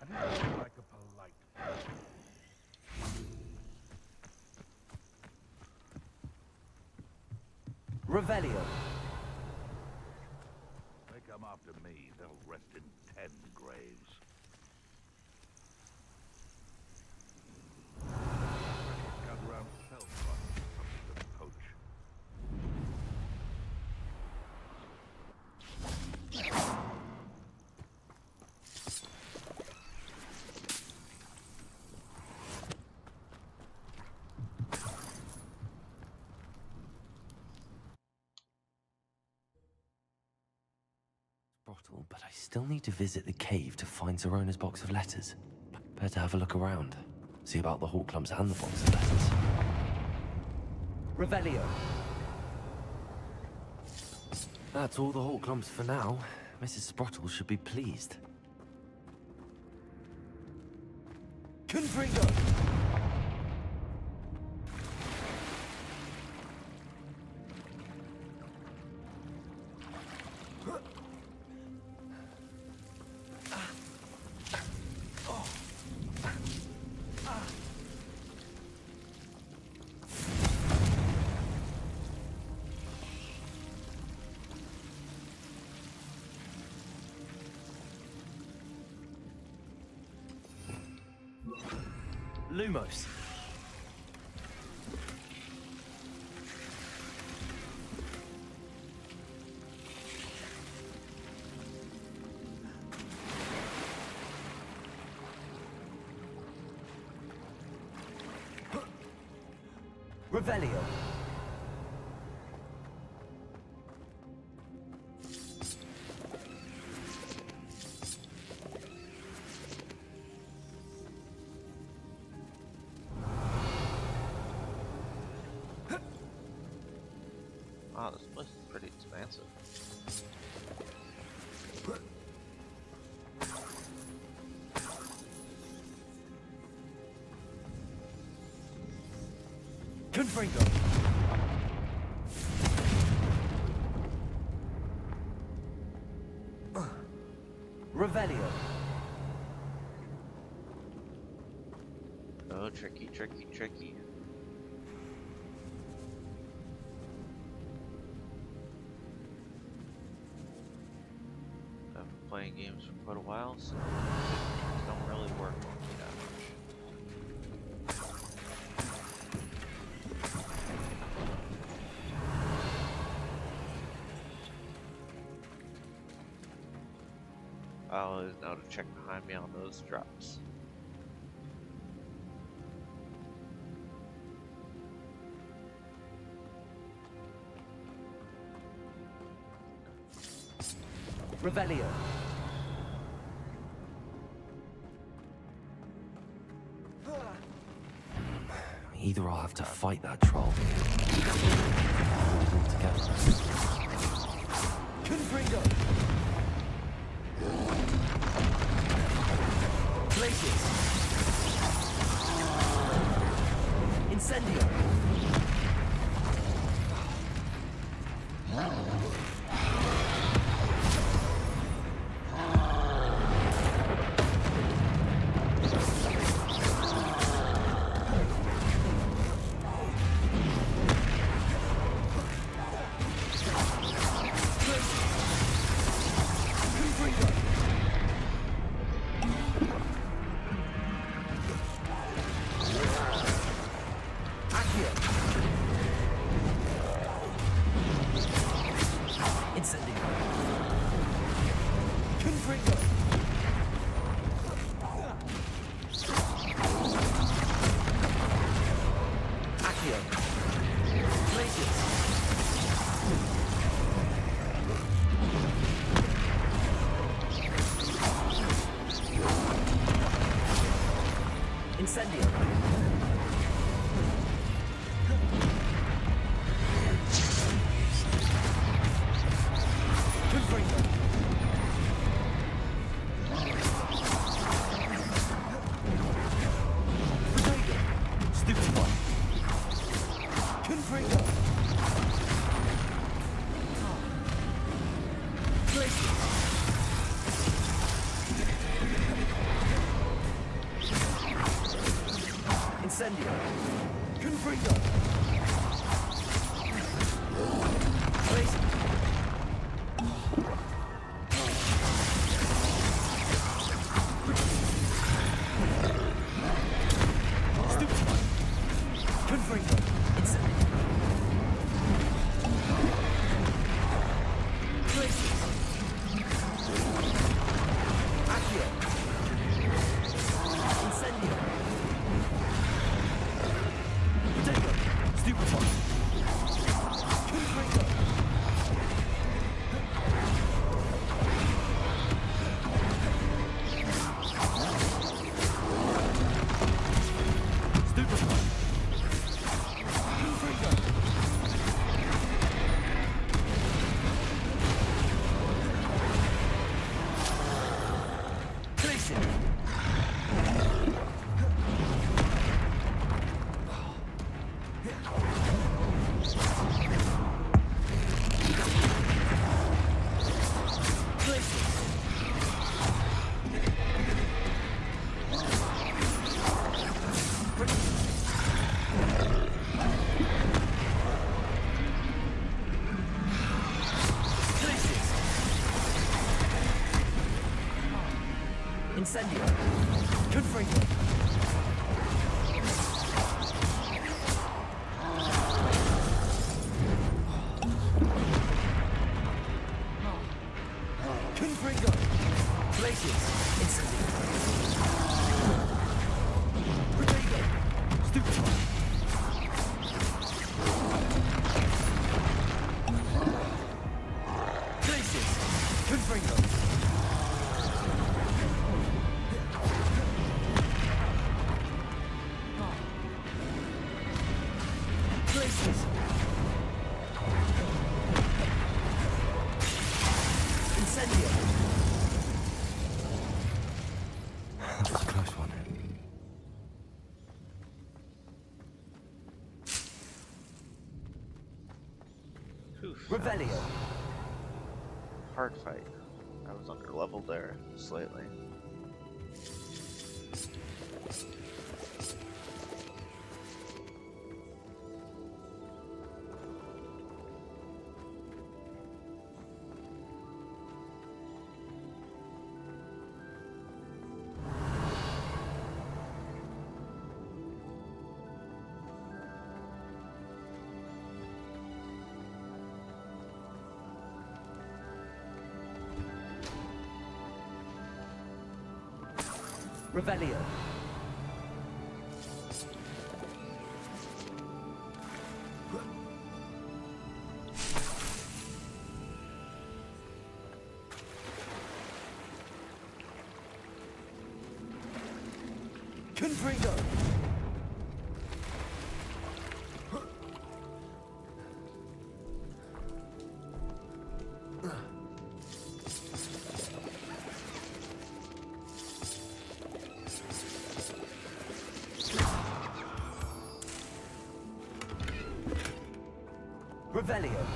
I didn't like a polite. Revelio. They come after me, they'll rest in 10 graves. Scout around Felfront, something to poach. Bottle, but I still need to visit the cave to find Zerona's box of letters. Better have a look around. See about the Hawk Clumps and the box of letters. Revelio. That's all the Hawk Clumps for now. Mrs. Sprottle should be pleased. Confringo! Lumos. Revelio. Wow, this place is pretty expansive. Confringo. Revelio. Oh, tricky, tricky, tricky. I've been playing games for quite a while, so it don't really work on me that much. I'll know to check behind me on those drops. Revelio. Either I'll have to fight that troll, or hold it all together. Confringo. Glacius. Incendio! Incendio! Confringo! Blaze! Stupefy! Confringo! Incendio! Blaze! Accio! Incendio! Potato! Stupefy! Confringo! Stupefy! Confringo! Glacier! Incendio! Confringo! Confringo! Glaciers! Incendio! Potato! Stupefy! Glaciers! Confringo! Glaciers! Incendio! That was a close one. Revelio! Hard fight. I was under leveled there slightly. Revelio! Confringo! Revelio.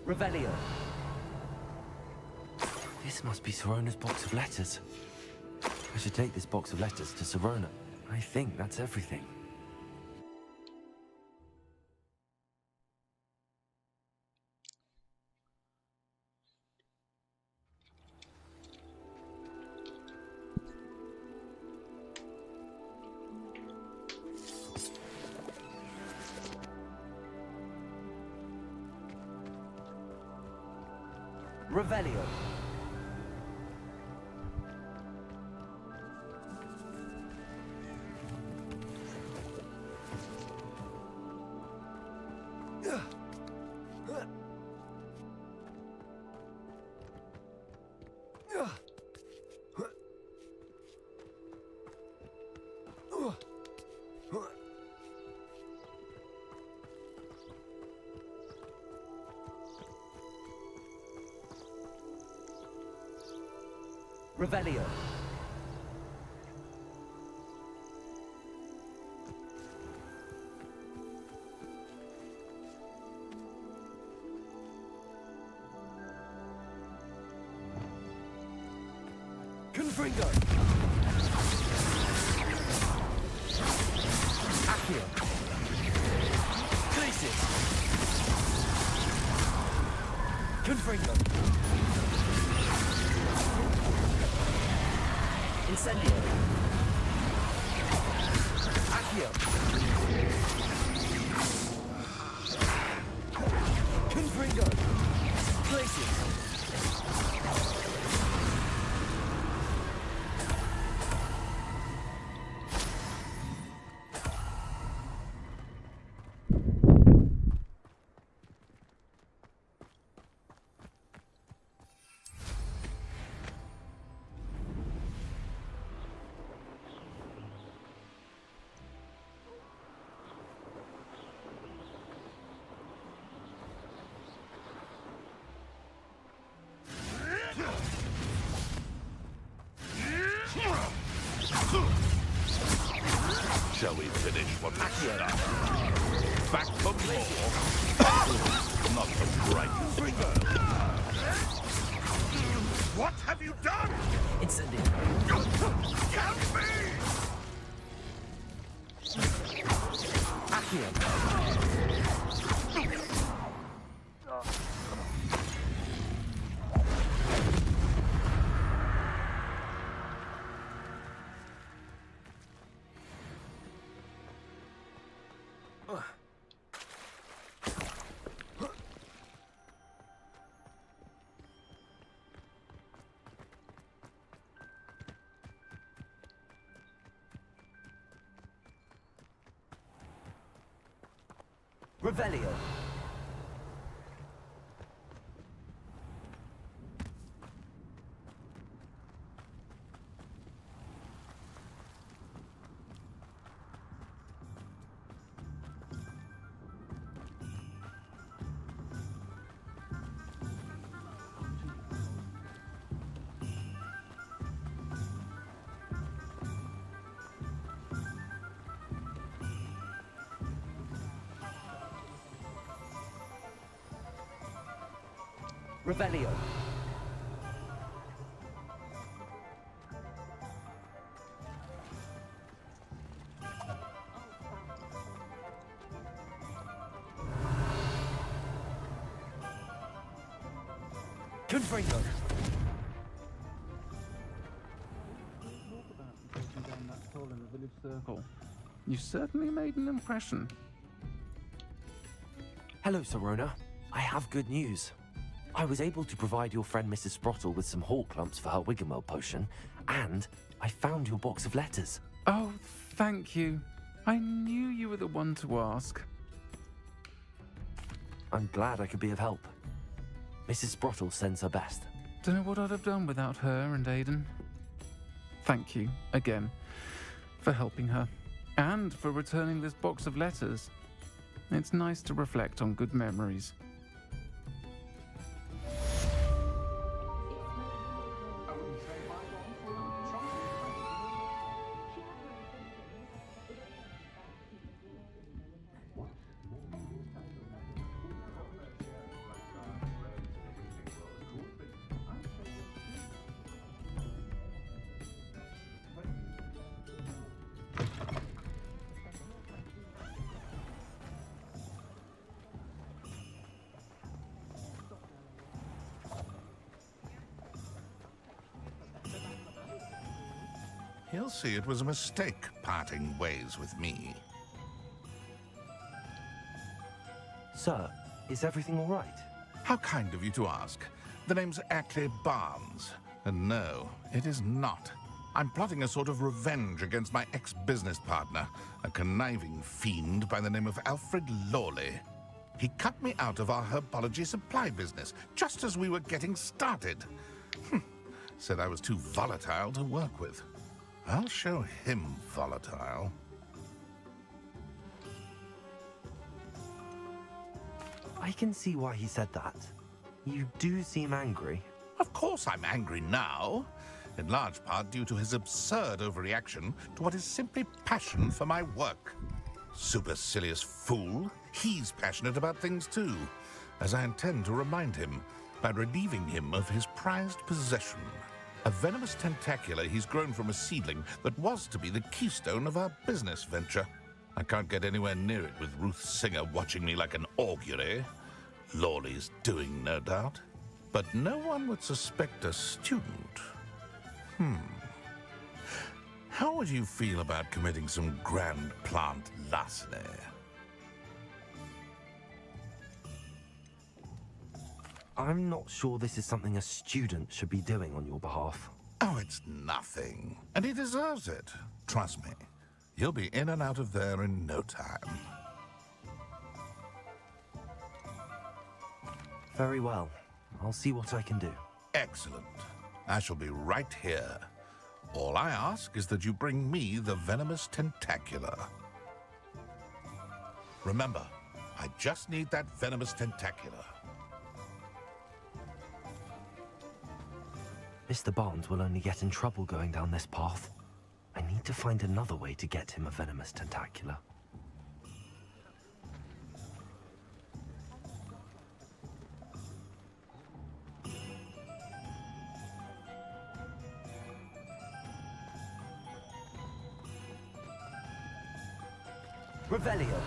Revelio. This must be Sirona's box of letters. I should take this box of letters to Sirona. I think that's everything. Revelio. Revelio. Confringo. Accio. Glacis. Confringo. Incendio. Accio. Confringo. Glacis. Shall we finish what we started? Back for more? Not the brightest bird. What have you done? Incendio. Help me! Accio. Revelio. Revelio. Confringo. You certainly made an impression. Hello, Sirona. I have good news. I was able to provide your friend Mrs. Sprottle with some Hawk lumps for her Wiggenweld potion, and I found your box of letters. Oh, thank you. I knew you were the one to ask. I'm glad I could be of help. Mrs. Sprottle sends her best. Don't know what I'd have done without her and Aiden. Thank you, again, for helping her, and for returning this box of letters. It's nice to reflect on good memories. He'll see it was a mistake parting ways with me. Sir, is everything all right? How kind of you to ask. The name's Ackley Barnes. And no, it is not. I'm plotting a sort of revenge against my ex-business partner, a conniving fiend by the name of Alfred Lawley. He cut me out of our herbology supply business, just as we were getting started. Said I was too volatile to work with. I'll show him volatile. I can see why he said that. You do seem angry. Of course I'm angry now, in large part due to his absurd overreaction to what is simply passion for my work. Supercilious fool, he's passionate about things too, as I intend to remind him by relieving him of his prized possession. A venomous tentacula he's grown from a seedling that was to be the keystone of our business venture. I can't get anywhere near it with Ruth Singer watching me like an augury. Lawley's doing, no doubt. But no one would suspect a student. How would you feel about committing some grand plant larceny? I'm not sure this is something a student should be doing on your behalf. Oh, it's nothing. And he deserves it. Trust me. He'll be in and out of there in no time. Very well. I'll see what I can do. Excellent. I shall be right here. All I ask is that you bring me the venomous tentacula. Remember, I just need that venomous tentacula. Mr. Barnes will only get in trouble going down this path. I need to find another way to get him a venomous tentacula. Revelio.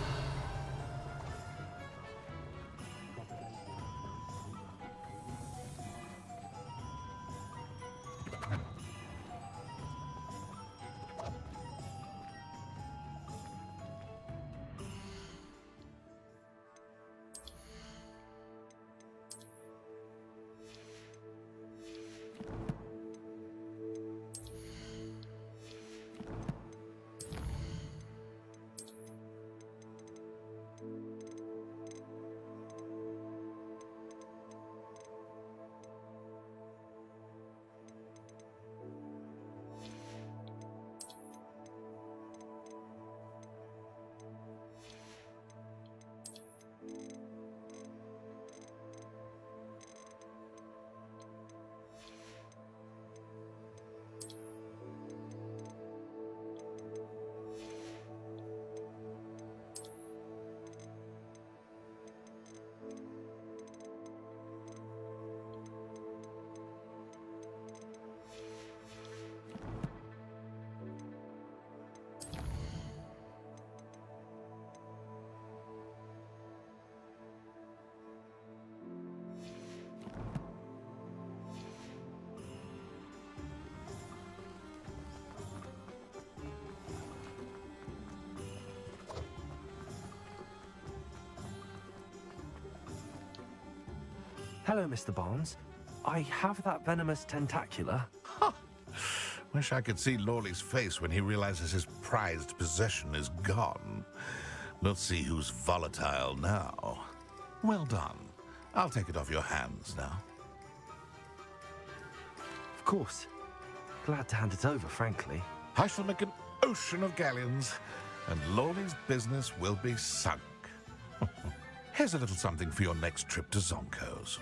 Hello, Mr. Barnes. I have that venomous tentacula. Wish I could see Lawley's face when he realizes his prized possession is gone. We'll see who's volatile now. Well done. I'll take it off your hands now. Of course. Glad to hand it over, frankly. I shall make an ocean of galleons, and Lawley's business will be sunk. Here's a little something for your next trip to Zonko's.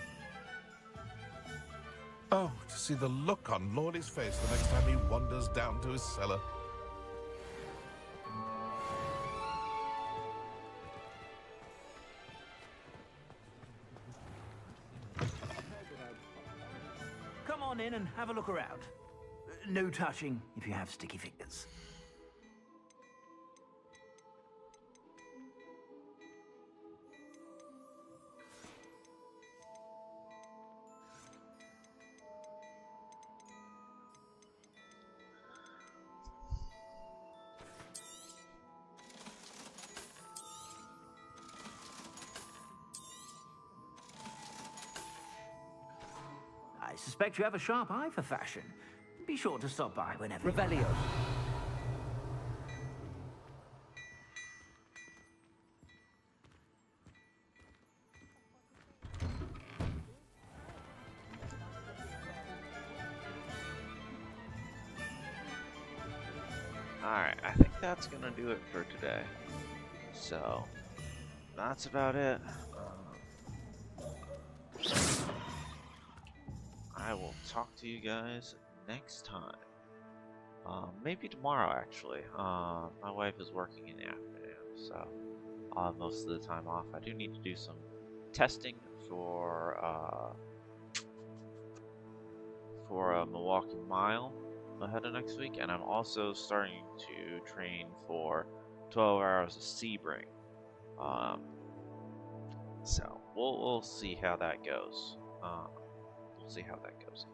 Oh, to see the look on Lawley's face the next time he wanders down to his cellar. Come on in and have a look around. No touching if you have sticky fingers. I suspect you have a sharp eye for fashion. Be sure to stop by whenever. Revelio. Alright, I think that's gonna do it for today. So, that's about it. I will talk to you guys next time. Maybe tomorrow, actually. My wife is working in the afternoon, so I'll have most of the time off. I do need to do some testing for a Milwaukee Mile ahead of next week, and I'm also starting to train for 12 hours of Sebring. So we'll see how that goes. We'll see how that goes.